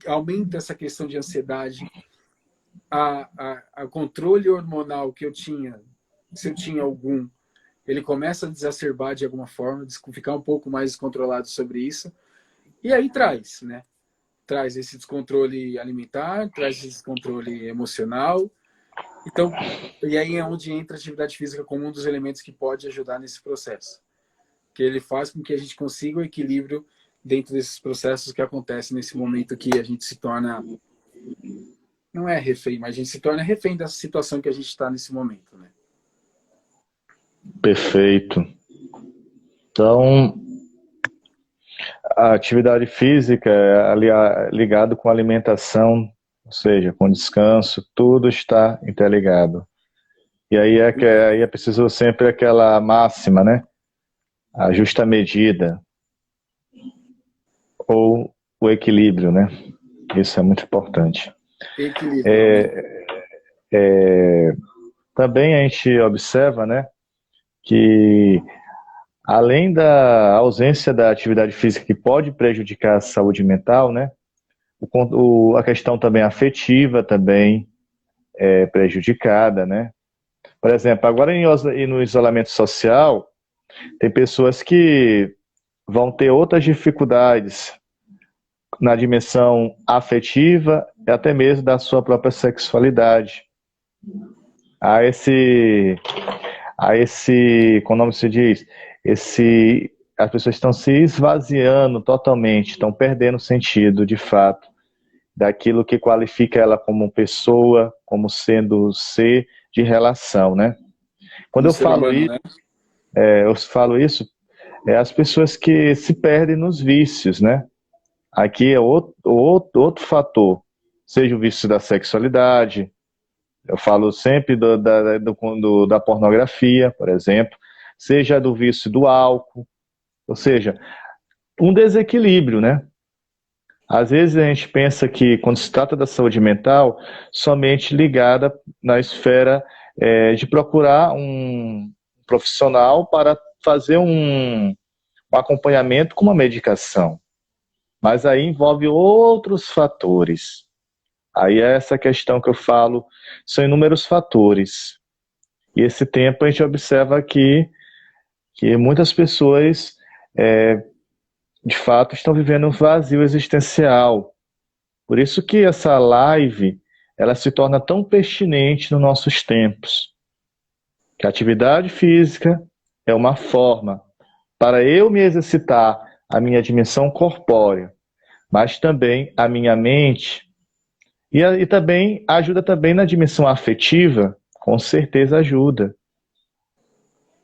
B: Aumenta essa questão de ansiedade, a controle hormonal que eu tinha, se eu tinha algum, ele começa a desacerbar de alguma forma, ficar um pouco mais descontrolado sobre isso, e aí traz, né? Traz esse descontrole alimentar, traz esse descontrole emocional. Então, e aí é onde entra a atividade física como um dos elementos que pode ajudar nesse processo, que ele faz com que a gente consiga o equilíbrio dentro desses processos que acontecem nesse momento que a gente se torna, não é refém, mas a gente se torna refém dessa situação que a gente está nesse momento, né?
A: Perfeito. Então, a atividade física é ligado com a alimentação, ou seja, com descanso, tudo está interligado. E aí aí é preciso sempre aquela máxima, né? A justa medida ou o equilíbrio, né? Isso é muito importante.
B: Equilíbrio, amém.
A: Também a gente observa, né, que além da ausência da atividade física que pode prejudicar a saúde mental, né, a questão também afetiva também é prejudicada, né? Por exemplo, agora no isolamento social, tem pessoas que vão ter outras dificuldades na dimensão afetiva e até mesmo da sua própria sexualidade. Há como se diz, as pessoas estão se esvaziando totalmente, estão perdendo o sentido, de fato, daquilo que qualifica ela como pessoa, como sendo ser de relação, né? Quando
B: Um ser humano, né?
A: eu falo isso, as pessoas que se perdem nos vícios, né? Aqui é outro fator, seja o vício da sexualidade, eu falo sempre da pornografia, por exemplo, seja do vício do álcool, ou seja, um desequilíbrio, né? Às vezes a gente pensa que quando se trata da saúde mental, somente ligada na esfera de procurar um profissional para fazer um acompanhamento com uma medicação. Mas aí envolve outros fatores. Aí é essa questão que eu falo, são inúmeros fatores. E esse tempo a gente observa que muitas pessoas, de fato, estão vivendo um vazio existencial. Por isso que essa live, ela se torna tão pertinente nos nossos tempos. Que a atividade física é uma forma para eu me exercitar a minha dimensão corpórea, mas também a minha mente, e também ajuda também na dimensão afetiva, com certeza ajuda.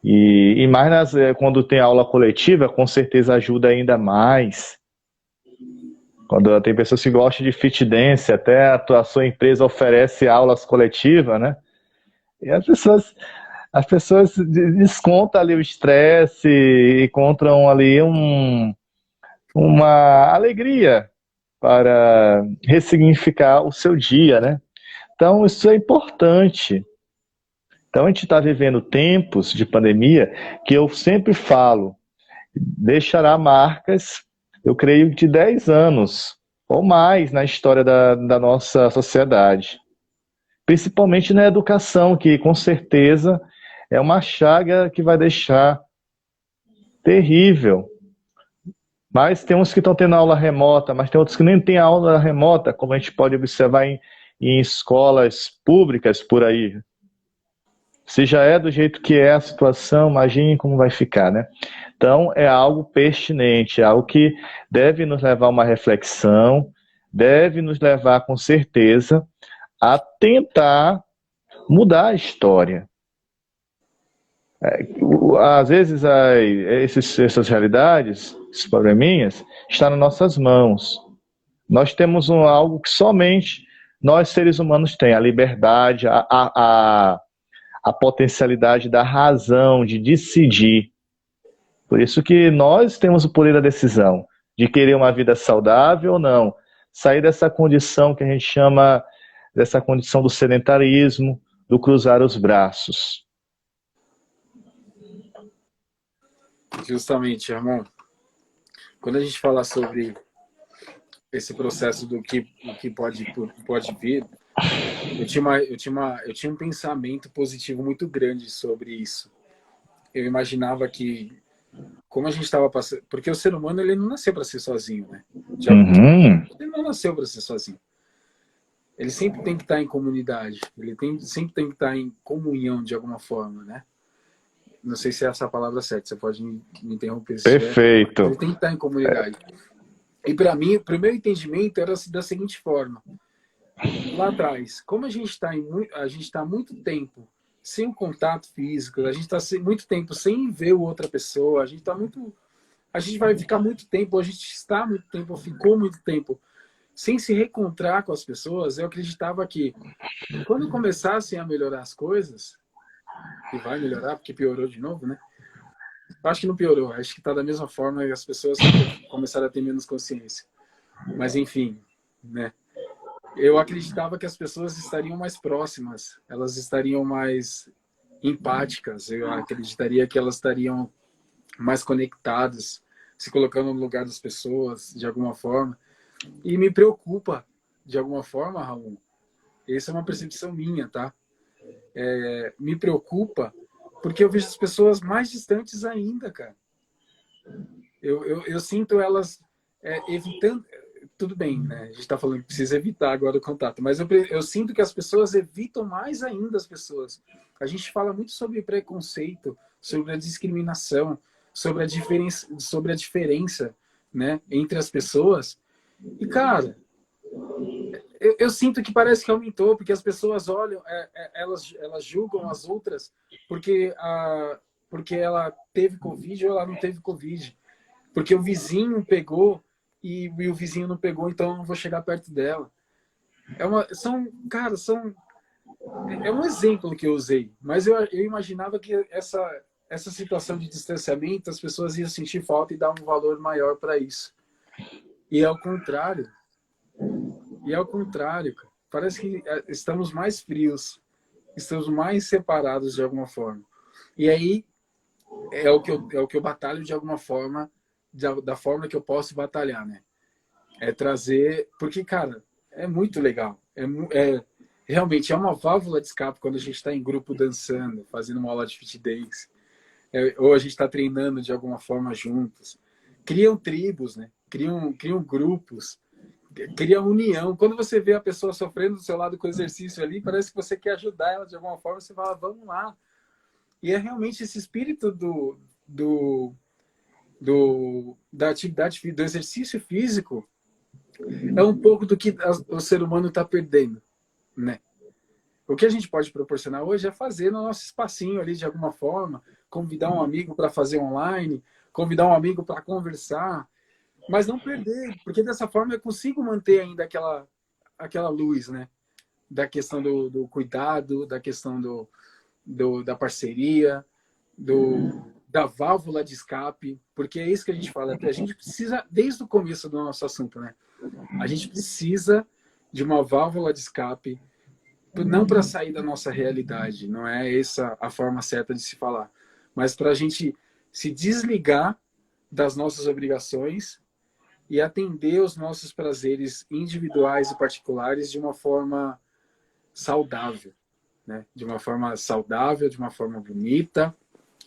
A: E mais quando tem aula coletiva, com certeza ajuda ainda mais. Quando tem pessoas que gostam de fit dance, até a sua empresa oferece aulas coletivas, né? E as pessoas descontam ali o estresse e encontram ali uma alegria para ressignificar o seu dia, né? Então, isso é importante. Então, a gente está vivendo tempos de pandemia que eu sempre falo, deixará marcas, eu creio, de 10 anos ou mais na história da nossa sociedade. Principalmente na educação, que com certeza é uma chaga que vai deixar terrível. Mas tem uns que estão tendo aula remota, mas tem outros que nem têm aula remota, como a gente pode observar em escolas públicas por aí. Se já é do jeito que é a situação, imagine como vai ficar, né? Então, é algo pertinente, é algo que deve nos levar a uma reflexão, deve nos levar, com certeza, a tentar mudar a história. Às vezes, essas realidades, esses probleminhas, estão nas nossas mãos, Nós temos algo que somente nós, seres humanos, temos, a liberdade, a potencialidade da razão, de decidir. Por isso que nós temos o poder da decisão, de querer uma vida saudável ou não. Sair dessa condição que a gente chama, dessa condição do sedentarismo, do cruzar os braços.
B: Justamente, Ramon. Quando a gente fala sobre esse processo do que pode vir, eu tinha um pensamento positivo muito grande sobre isso. Eu imaginava que, como a gente estava passando... Porque o ser humano, ele não nasceu para ser sozinho, né? Ele não nasceu para ser sozinho. Ele sempre tem que estar em comunidade. Sempre tem que estar em comunhão, de alguma forma, né? Não sei se é essa a palavra certa, você pode me interromper.
A: Perfeito.
B: Ele tem que estar em comunidade. E para mim, o primeiro entendimento era da seguinte forma. Lá atrás, como a gente está há muito tempo sem o contato físico, a gente está muito tempo sem ver outra pessoa, a gente vai ficar muito tempo, a gente está muito tempo, ficou muito tempo sem se reencontrar com as pessoas. Eu acreditava que quando começassem a melhorar as coisas, e vai melhorar porque piorou de novo, né? Eu acho que não piorou, acho que está da mesma forma e as pessoas começaram a ter menos consciência. Mas enfim, né? Eu acreditava que as pessoas estariam mais próximas, elas estariam mais empáticas, eu acreditaria que elas estariam mais conectadas, se colocando no lugar das pessoas, de alguma forma. E me preocupa, de alguma forma, Raul, essa é uma percepção minha, tá? Me preocupa porque eu vejo as pessoas mais distantes ainda, cara. Eu sinto elas evitando... Tudo bem, né? A gente está falando que precisa evitar agora o contato, mas eu sinto que as pessoas evitam mais ainda as pessoas. A gente fala muito sobre preconceito, sobre a discriminação, sobre a diferença, né, entre as pessoas. E, cara, eu sinto que parece que aumentou, porque as pessoas olham, elas julgam as outras porque ela teve Covid ou ela não teve Covid. Porque o vizinho pegou e o vizinho não pegou, então eu não vou chegar perto dela. É um exemplo que eu usei, mas eu imaginava que essa situação de distanciamento, as pessoas iam sentir falta e dar um valor maior para isso. E ao contrário, cara. Parece que estamos mais frios, estamos mais separados de alguma forma. E aí é o que eu batalho de alguma forma, da forma que eu posso batalhar, né? É trazer... Porque, cara, é muito legal. Realmente é uma válvula de escape quando a gente está em grupo dançando, fazendo uma aula de fit dance. Ou a gente está treinando de alguma forma juntos. Criam tribos, né? Criam grupos. Cria união. Quando você vê a pessoa sofrendo do seu lado com o exercício ali, parece que você quer ajudar ela de alguma forma, você fala, vamos lá. E é realmente esse espírito da atividade, do exercício físico, é um pouco do que o ser humano está perdendo, né? O que a gente pode proporcionar hoje é fazer no nosso espacinho ali de alguma forma, convidar um amigo para fazer online, convidar um amigo para conversar, mas não perder, porque dessa forma eu consigo manter ainda aquela luz, né? Da questão do cuidado, da questão da parceria, da válvula de escape, porque é isso que a gente fala. A gente precisa, desde o começo do nosso assunto, né? A gente precisa de uma válvula de escape, não para sair da nossa realidade, não é essa a forma certa de se falar, mas para a gente se desligar das nossas obrigações e atender os nossos prazeres individuais e particulares de uma forma saudável, né? De uma forma saudável, de uma forma bonita,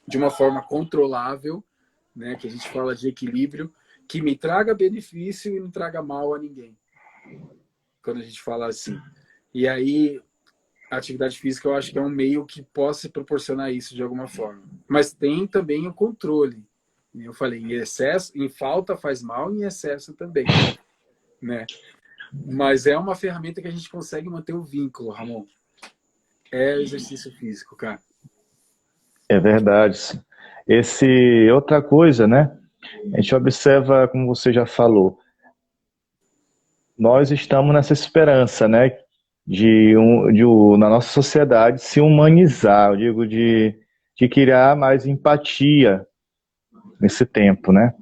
B: de uma forma controlável, né? Que a gente fala de equilíbrio, que me traga benefício e não traga mal a ninguém. Quando a gente fala assim. E aí, a atividade física eu acho que é um meio que possa proporcionar isso de alguma forma. Mas tem também o controle. Eu falei, em excesso, em falta faz mal, em excesso também, né? Mas é uma ferramenta que a gente consegue manter o vínculo, Ramon. É exercício físico, cara.
A: É verdade. Outra coisa, né? A gente observa, como você já falou, nós estamos nessa esperança, né, na nossa sociedade se humanizar, eu digo de criar mais empatia nesse tempo, né?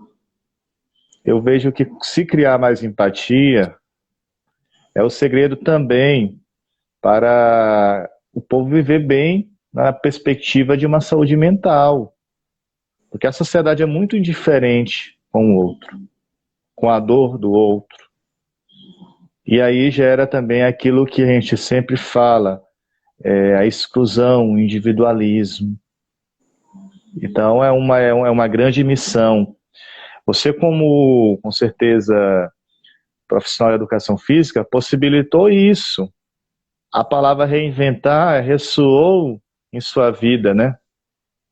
A: Eu vejo que se criar mais empatia é o segredo também para o povo viver bem na perspectiva de uma saúde mental, porque a sociedade é muito indiferente com o outro, com a dor do outro. E aí gera também aquilo que a gente sempre fala, a exclusão, o individualismo. Então é uma grande missão. Você, como, com certeza, profissional de educação física, possibilitou isso. A palavra reinventar ressoou em sua vida, né?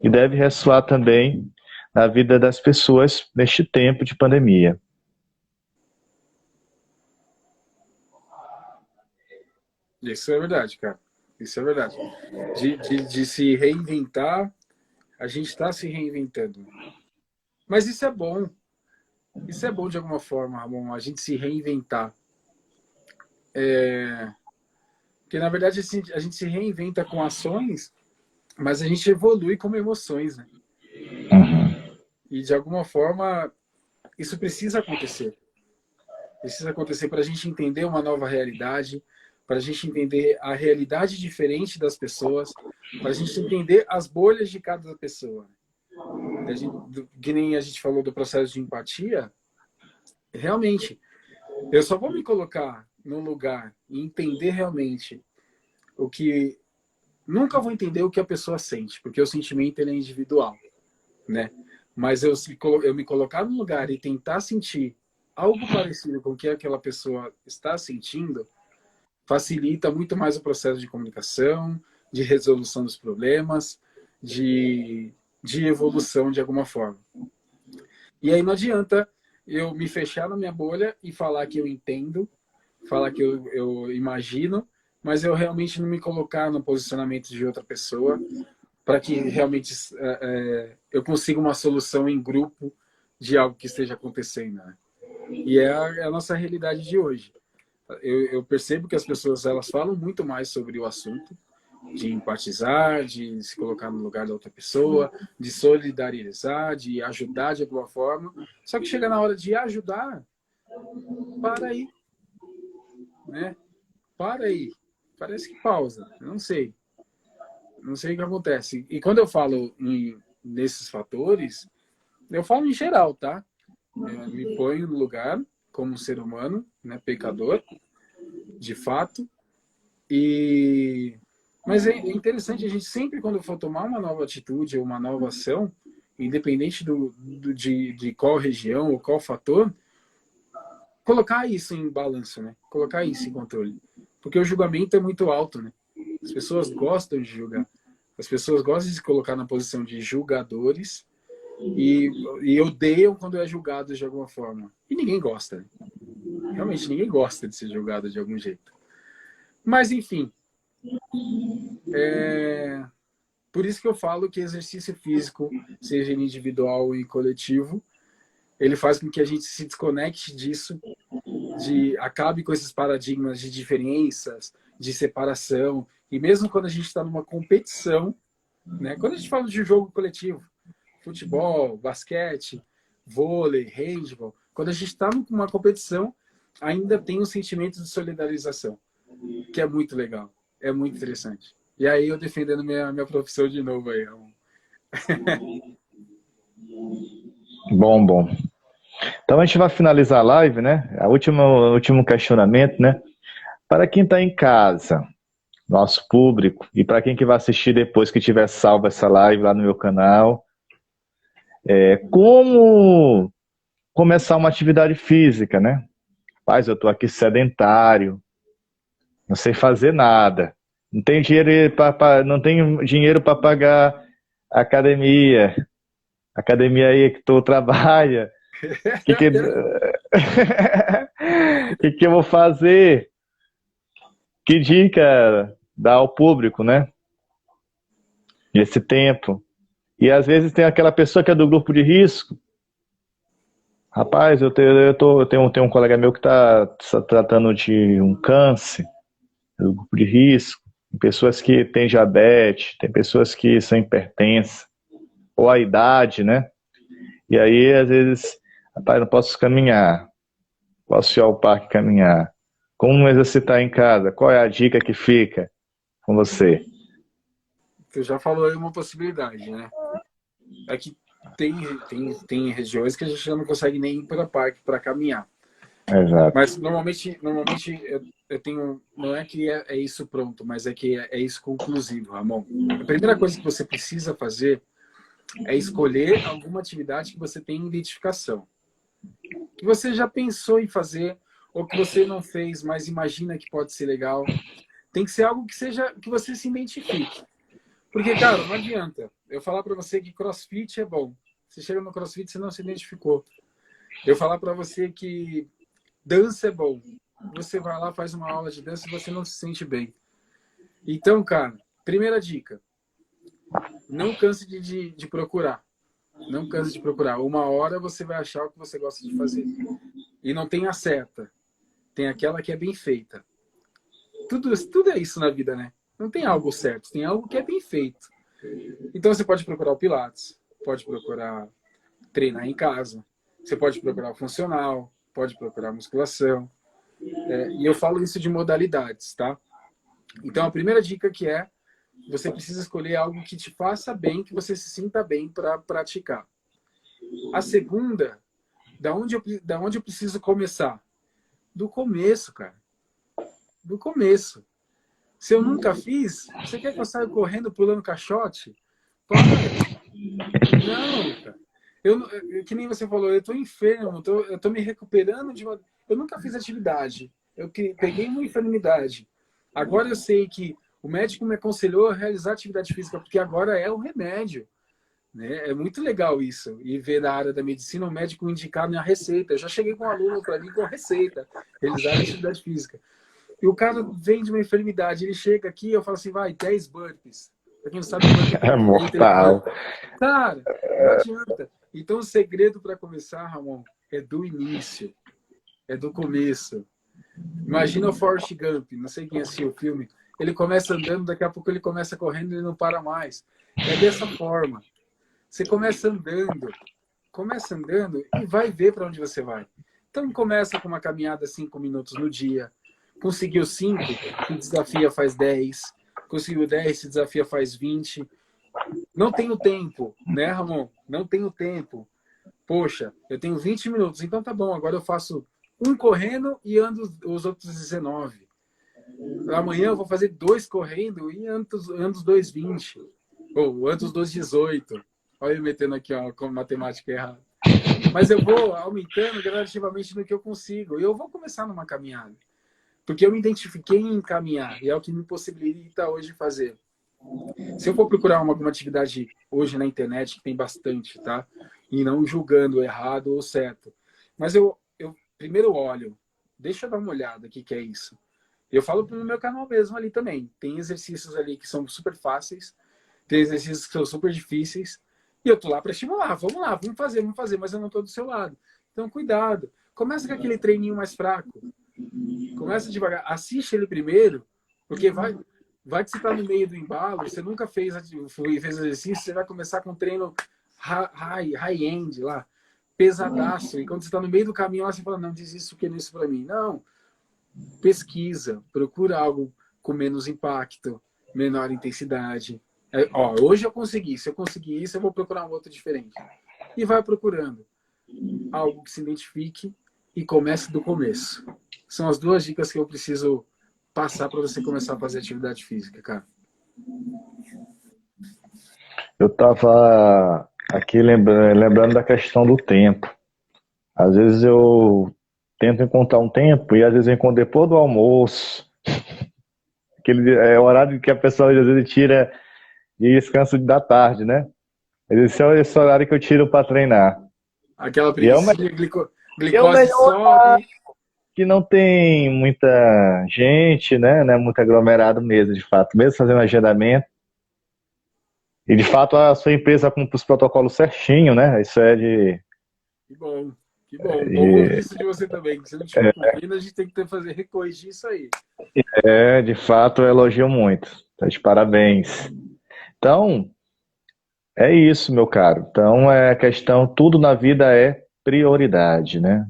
A: E deve ressoar também na vida das pessoas neste tempo de pandemia.
B: Isso é verdade, cara. Isso é verdade. De se reinventar, a gente está se reinventando. Mas isso é bom. Isso é bom de alguma forma, Ramon, a gente se reinventar. Porque, na verdade, assim, a gente se reinventa com ações, mas a gente evolui como emoções, né? E, de alguma forma, isso precisa acontecer. Precisa acontecer para a gente entender uma nova realidade, para a gente entender a realidade diferente das pessoas, para a gente entender as bolhas de cada pessoa. Que nem a gente falou do processo de empatia, realmente, eu só vou me colocar num lugar e entender realmente o que... Nunca vou entender o que a pessoa sente, porque o sentimento ele é individual, né? Mas eu me colocar num lugar e tentar sentir algo parecido com o que aquela pessoa está sentindo, facilita muito mais o processo de comunicação, de resolução dos problemas, de evolução de alguma forma. E aí não adianta eu me fechar na minha bolha e falar que eu entendo, falar que eu imagino, mas eu realmente não me colocar no posicionamento de outra pessoa para que realmente eu consiga uma solução em grupo de algo que esteja acontecendo, né? E é a nossa realidade de hoje. Eu percebo que as pessoas elas falam muito mais sobre o assunto, de empatizar, de se colocar no lugar da outra pessoa, de solidarizar, de ajudar de alguma forma. Só que chega na hora de ajudar, para aí, né? Para aí. Parece que pausa. Eu não sei. Não sei o que acontece. E quando eu falo nesses fatores, eu falo em geral, tá? Me ponho no lugar como um ser humano, né, pecador, de fato. Mas é interessante a gente sempre, quando for tomar uma nova atitude ou uma nova ação, independente de qual região ou qual fator, colocar isso em balanço, né? Colocar isso em controle. Porque o julgamento é muito alto, né? As pessoas gostam de julgar. As pessoas gostam de se colocar na posição de julgadores e odeiam quando é julgado de alguma forma. E ninguém gosta, né? Realmente ninguém gosta de ser julgado de algum jeito. Mas, enfim, por isso que eu falo que exercício físico, seja individual e coletivo, ele faz com que a gente se desconecte disso, acabe com esses paradigmas de diferenças, de separação. E mesmo quando a gente está numa competição, né? Quando a gente fala de jogo coletivo, futebol, basquete, vôlei, handball, quando a gente está numa competição, ainda tem um sentimento de solidarização, que é muito legal, é muito interessante. E aí eu defendendo minha profissão de novo aí.
A: Bom, bom. Então a gente vai finalizar a live, né? O último questionamento, né? Para quem está em casa, nosso público, e para quem que vai assistir depois que tiver salvo essa live lá no meu canal, como começar uma atividade física, né? Paz, eu estou aqui sedentário, não sei fazer nada, não tenho dinheiro para pagar a academia aí que tu trabalha, que eu vou fazer? Que dica dá ao público, né? Nesse tempo. E às vezes tem aquela pessoa que é do grupo de risco, Rapaz, eu tenho um colega meu que está tratando de um câncer, do grupo de risco, tem pessoas que têm diabetes, tem pessoas que são hipertensas, ou a idade, né? E aí, às vezes, rapaz, não posso caminhar, posso ir ao parque caminhar. Como exercitar em casa? Qual é a dica que fica com você?
B: Você já falou aí uma possibilidade, né? É que tem regiões que a gente já não consegue nem ir para parque para caminhar.
A: Exato.
B: Mas normalmente eu tenho. Não é que é isso pronto, mas é que é isso conclusivo, Ramon. A primeira coisa que você precisa fazer é escolher alguma atividade que você tem identificação. Que você já pensou em fazer, ou que você não fez, mas imagina que pode ser legal. Tem que ser algo que seja que você se identifique. Porque, cara, não adianta eu falar para você que CrossFit é bom. Você chega no CrossFit, você não se identificou. Eu falar para você que dança é bom. Você vai lá, faz uma aula de dança e você não se sente bem. Então, cara, primeira dica. Não canse de procurar. Não canse de procurar. Uma hora você vai achar o que você gosta de fazer. E não tem a certa. Tem aquela que é bem feita. Tudo é isso na vida, né? Não tem algo certo. Tem algo que é bem feito. Então você pode procurar o Pilates. Pode procurar treinar em casa. Você pode procurar o funcional. Pode procurar musculação. E eu falo isso de modalidades, tá? Então a primeira dica que é você precisa escolher algo que te faça bem, que você se sinta bem para praticar. A segunda, da onde eu preciso começar? Do começo, cara. Do começo. Se eu nunca fiz, você quer que eu saia correndo, pulando caixote? Para. Não, cara. Que nem você falou, eu tô enfermo, eu tô me recuperando de uma... Eu nunca fiz atividade. Peguei uma enfermidade. Agora eu sei que o médico me aconselhou a realizar atividade física, porque agora é o remédio. Né? É muito legal isso. E ver na área da medicina o médico indicar minha receita. Eu já cheguei com um aluno para mim com receita, realizar atividade física. E o cara vem de uma enfermidade, ele chega aqui, eu falo assim, vai, 10 burpees. Para quem não sabe, burpee
A: É
B: é intelectual.
A: mortal.
B: Cara, não adianta. Então o segredo para começar, Ramon, é do início. É do começo. Imagina o Forrest Gump, não sei quem assistiu o filme. Ele começa andando, daqui a pouco ele começa correndo e ele não para mais. É dessa forma. Você começa andando e vai ver para onde você vai. Então começa com uma caminhada 5 minutos no dia. Conseguiu 5, se desafia faz 10. Conseguiu 10, se desafia faz 20. Não tenho tempo, né, Ramon? Não tenho tempo. Poxa, eu tenho 20 minutos, então tá bom, agora eu faço um correndo e ando os outros 19. Amanhã eu vou fazer 2 correndo e ando os 2 20. Ou ando os 2 18. Olha eu metendo aqui, ó, com matemática errada. Mas eu vou aumentando gradativamente no que eu consigo. E eu vou começar numa caminhada. Porque eu me identifiquei em caminhar. E é o que me possibilita hoje fazer. Se eu for procurar alguma atividade hoje na internet, que tem bastante, tá? E não julgando errado ou certo. Mas eu primeiro olho. Deixa eu dar uma olhada, o que é isso. Eu falo no meu canal mesmo ali também. Tem exercícios ali que são super fáceis. Tem exercícios que são super difíceis. E eu tô lá para estimular. Vamos lá, vamos fazer. Mas eu não tô do seu lado. Então, cuidado. Começa com aquele treininho mais fraco. Começa devagar. Assiste ele primeiro, porque vai que você tá no meio do embalo, você nunca fez exercício, você vai começar com um treino high-end lá, pesadaço. E quando você tá no meio do caminho, lá, você fala, não, desisto que não é isso para mim. Não. Pesquisa. Procura algo com menos impacto, menor intensidade. Hoje eu consegui. Se eu conseguir isso, eu vou procurar um outro diferente. E vai procurando algo que se identifique e comece do começo. São as 2 dicas que eu preciso passar para você começar a fazer atividade física, cara.
A: Eu estava aqui lembrando da questão do tempo. Às vezes eu tento encontrar um tempo e às vezes eu encontro depois do almoço. Aquele é o horário que a pessoa às vezes tira de descanso da tarde, né? Esse é esse horário que eu tiro para treinar.
B: Aquela
A: E
B: preguicinha,
A: é o
B: glicose
A: melhor
B: sobe.
A: que não tem muita gente, né? Não é muito aglomerado mesmo, de fato. Mesmo fazendo agendamento. E de fato a sua empresa cumpre os protocolos certinho, né? Isso é de.
B: Que bom, Que bom. Bom ouvir isso de você também. Que se não estiver cumprindo, a gente tem que fazer recorrigir isso aí.
A: De fato, eu elogio muito. Tá de parabéns. Então, é isso, meu caro. Então, é a questão, tudo na vida é prioridade, né?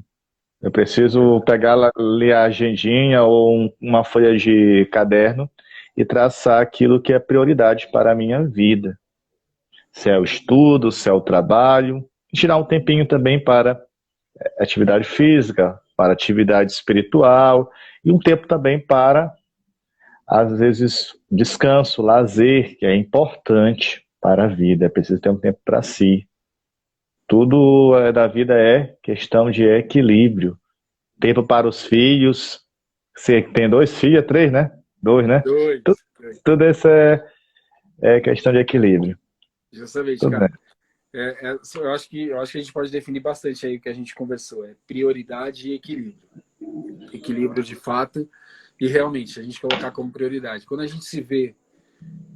A: Eu preciso
B: Verdade.
A: pegar ali a agendinha ou uma folha de caderno e traçar aquilo que é prioridade para a minha vida. Se é o estudo, se é o trabalho, tirar um tempinho também para atividade física, para atividade espiritual e um tempo também para, às vezes, descanso, lazer, que é importante para a vida. É preciso ter um tempo para si. Tudo da vida é questão de equilíbrio. Tempo para os filhos. Você tem dois filhos, é três, né? Dois, né? Tudo,
B: Dois. Dois.
A: tudo isso é questão de equilíbrio.
B: Justamente,
A: Tudo bem.
B: cara. Eu acho que a gente pode definir bastante aí o que a gente conversou. É prioridade e equilíbrio. Equilíbrio de fato e realmente a gente colocar como prioridade. Quando a gente se vê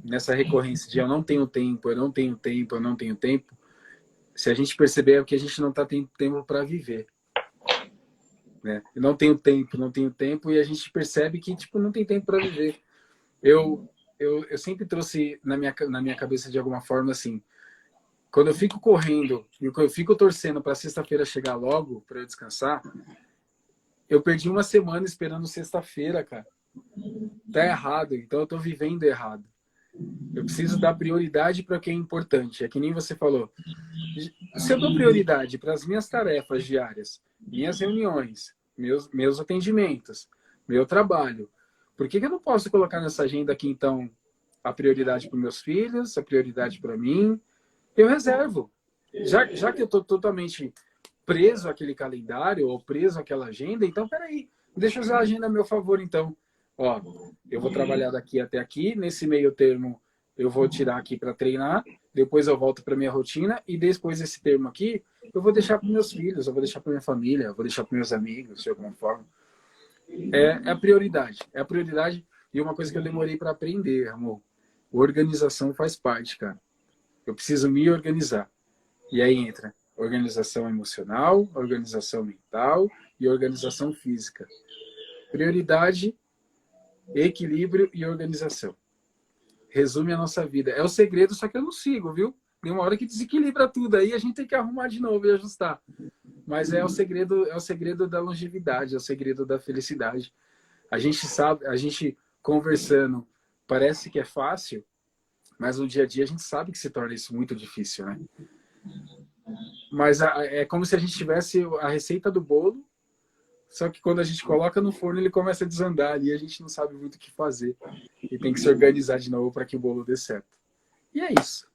B: nessa recorrência de eu não tenho tempo, eu não tenho tempo, eu não tenho tempo, se a gente perceber é que a gente não está tendo tempo para viver, né? Eu não tenho tempo, não tenho tempo e a gente percebe que tipo não tem tempo para viver. Eu, eu sempre trouxe na minha cabeça de alguma forma assim, quando eu fico correndo e quando eu fico torcendo para sexta-feira chegar logo para eu descansar, eu perdi uma semana esperando sexta-feira, cara. Tá errado, então eu tô vivendo errado. Eu preciso dar prioridade para o que é importante. É que nem você falou. Se eu dou prioridade para as minhas tarefas diárias, minhas reuniões, meus atendimentos, meu trabalho, por que eu não posso colocar nessa agenda aqui, então, a prioridade para os meus filhos, a prioridade para mim? Eu reservo. Já que eu estou totalmente preso àquele calendário ou preso àquela agenda, então, peraí, deixa eu usar a agenda a meu favor, então. Ó, eu vou trabalhar daqui até aqui, nesse meio termo eu vou tirar aqui para treinar, depois eu volto para minha rotina e depois esse termo aqui eu vou deixar para meus filhos, eu vou deixar para minha família, eu vou deixar para meus amigos, de alguma forma. É a prioridade, é a prioridade e uma coisa que eu demorei para aprender, amor. Organização faz parte, cara. Eu preciso me organizar. E aí entra organização emocional, organização mental e organização física. Prioridade, equilíbrio e organização. Resume a nossa vida. É o segredo, só que eu não sigo, viu? Tem uma hora que desequilibra tudo, aí a gente tem que arrumar de novo e ajustar. Mas é o segredo da longevidade, é o segredo da felicidade. A gente sabe, a gente conversando, parece que é fácil, mas no dia a dia a gente sabe que se torna isso muito difícil, né? Mas é como se a gente tivesse a receita do bolo, só que quando a gente coloca no forno ele começa a desandar e a gente não sabe muito o que fazer. E tem que se organizar de novo para que o bolo dê certo. E é isso.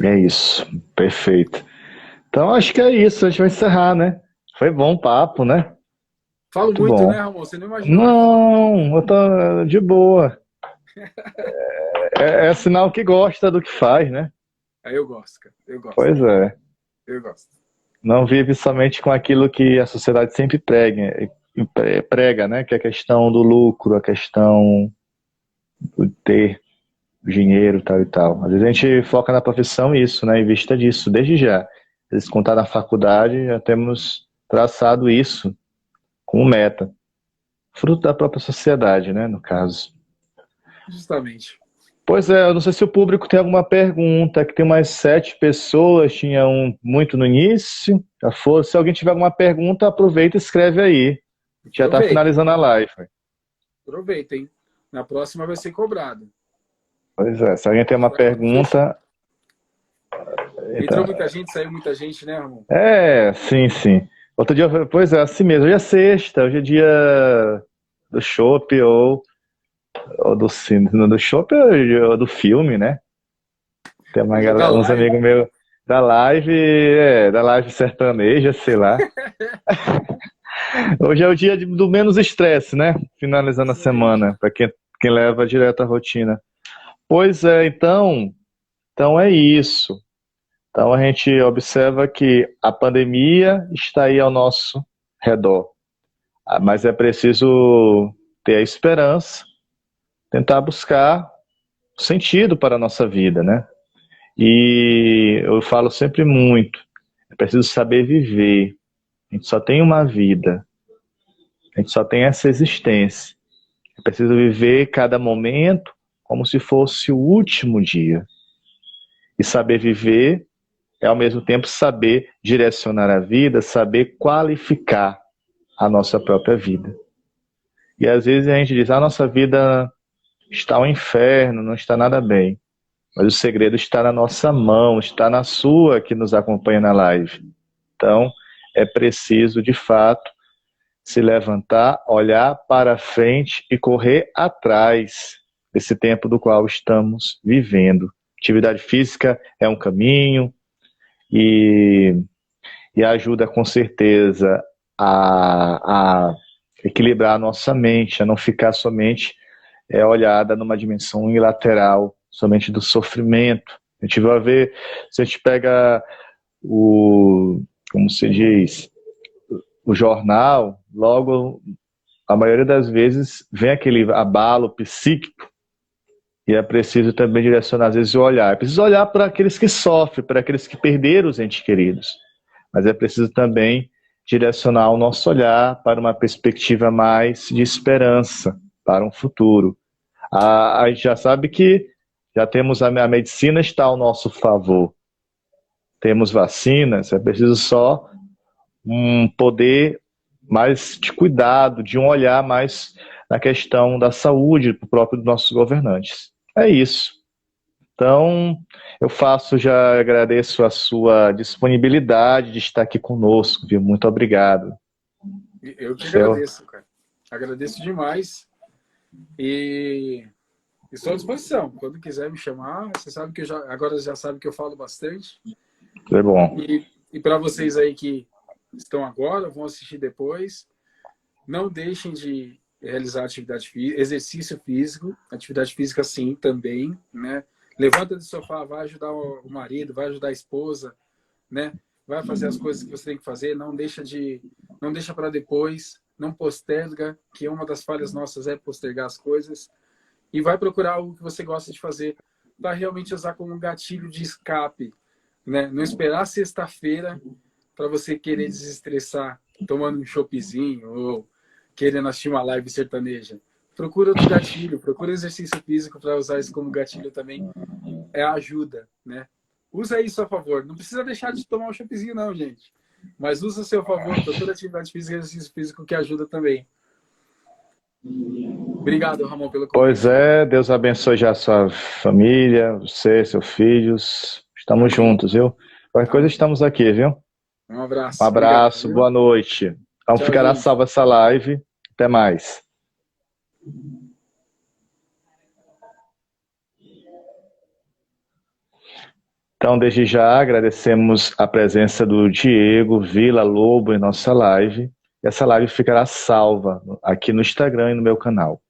A: É isso. Perfeito. Então, acho que é isso. A gente vai encerrar, né? Foi bom o papo, né?
B: Falo
A: Muito
B: muito, né,
A: bom.
B: Ramon? Você não imaginava que eu falava muito.
A: Não, eu tô de boa. É sinal que gosta do que faz, né?
B: Aí eu gosto, cara. Eu gosto.
A: Pois é.
B: Eu gosto.
A: Não vive somente com aquilo que a sociedade sempre prega, né? Que é a questão do lucro, a questão do ter dinheiro, tal e tal. Às vezes a gente foca na profissão isso, né? Em vista disso, desde já. Às vezes, quando está na faculdade, já temos traçado isso como meta. Fruto da própria sociedade, né? No caso.
B: Justamente.
A: Pois é, eu não sei se o público tem alguma pergunta, que tem umas 7 pessoas, tinha muito no início, já foi. Se alguém tiver alguma pergunta, aproveita e escreve aí. Já está
B: Aproveitem.
A: finalizando a live.
B: Aproveitem. Na próxima vai ser cobrado.
A: Pois é, se alguém tem uma
B: Fechou.
A: pergunta.
B: Entrou
A: Eita.
B: muita gente, saiu muita gente, né, Ramon?
A: Sim, sim. Outro dia, pois é, assim mesmo. Hoje é sexta, hoje é dia do chopp ou do cine. Do chopp ou do filme, né? Tem uma
B: Hoje é da
A: uns
B: live.
A: amigos meus da live sertaneja, sei lá. Hoje é o dia do menos estresse, né? Finalizando a
B: Justamente.
A: semana, para quem leva direto a rotina. Pois é, então é isso. Então a gente observa que a pandemia está aí ao nosso redor. Mas é preciso ter a esperança, tentar buscar sentido para a nossa vida, né? E eu falo sempre muito, é preciso saber viver. A gente só tem uma vida. A gente só tem essa existência. É preciso viver cada momento como se fosse o último dia. E saber viver é, ao mesmo tempo, saber direcionar a vida, saber qualificar a nossa própria vida. E às vezes a gente diz, a nossa vida está um inferno, não está nada bem. Mas o segredo está na nossa mão, está na sua que nos acompanha na live. Então, é preciso, de fato, se levantar, olhar para frente e correr atrás desse tempo do qual estamos vivendo. Atividade física é um caminho e ajuda com certeza a equilibrar a nossa mente, a não ficar somente olhada numa dimensão unilateral, somente do sofrimento. A gente vai ver, se a gente pega como se diz, o jornal, logo, a maioria das vezes, vem aquele abalo psíquico e é preciso também direcionar, às vezes, o olhar. É preciso olhar para aqueles que sofrem, para aqueles que perderam os entes queridos. Mas é preciso também direcionar o nosso olhar para uma perspectiva mais de esperança, para um futuro. A gente já sabe que já temos a medicina está ao nosso favor. Temos vacinas, é preciso só um poder mais de cuidado, de um olhar mais na questão da saúde do próprio dos nossos governantes. É isso. Então, já agradeço a sua disponibilidade de estar aqui conosco, viu? Muito obrigado.
B: Eu que agradeço, cara. Agradeço demais. E estou à disposição. Quando quiser me chamar, você sabe que agora já sabe que eu falo bastante.
A: É bom.
B: E para vocês aí que estão agora, vão assistir depois, não deixem de realizar atividade física, exercício físico, atividade física sim também, né? Levanta do sofá, vai ajudar o marido, vai ajudar a esposa, né? Vai fazer as coisas que você tem que fazer, não deixa para depois, não posterga, que uma das falhas nossas é postergar as coisas, e vai procurar algo que você gosta de fazer para realmente usar como um gatilho de escape, né? Não esperar sexta-feira para você querer desestressar tomando um choppzinho ou querendo assistir uma live sertaneja. Procura outro gatilho, procura exercício físico para usar isso como gatilho também. É ajuda, né? Usa isso a favor. Não precisa deixar de tomar um choppzinho não, gente. Mas usa a seu favor, procura atividade física e exercício físico que ajuda também. Obrigado, Ramon, pelo convite.
A: Pois é, Deus abençoe já a sua família, você, seus filhos. Estamos juntos, viu? Qualquer coisa estamos aqui, viu?
B: Um abraço.
A: Um abraço,
B: obrigado,
A: boa noite. Então
B: tchau,
A: ficará
B: gente.
A: salva essa live. Até mais. Então, desde já, agradecemos a presença do Diego Vila Lobo em nossa live. E essa live ficará salva aqui no Instagram e no meu canal.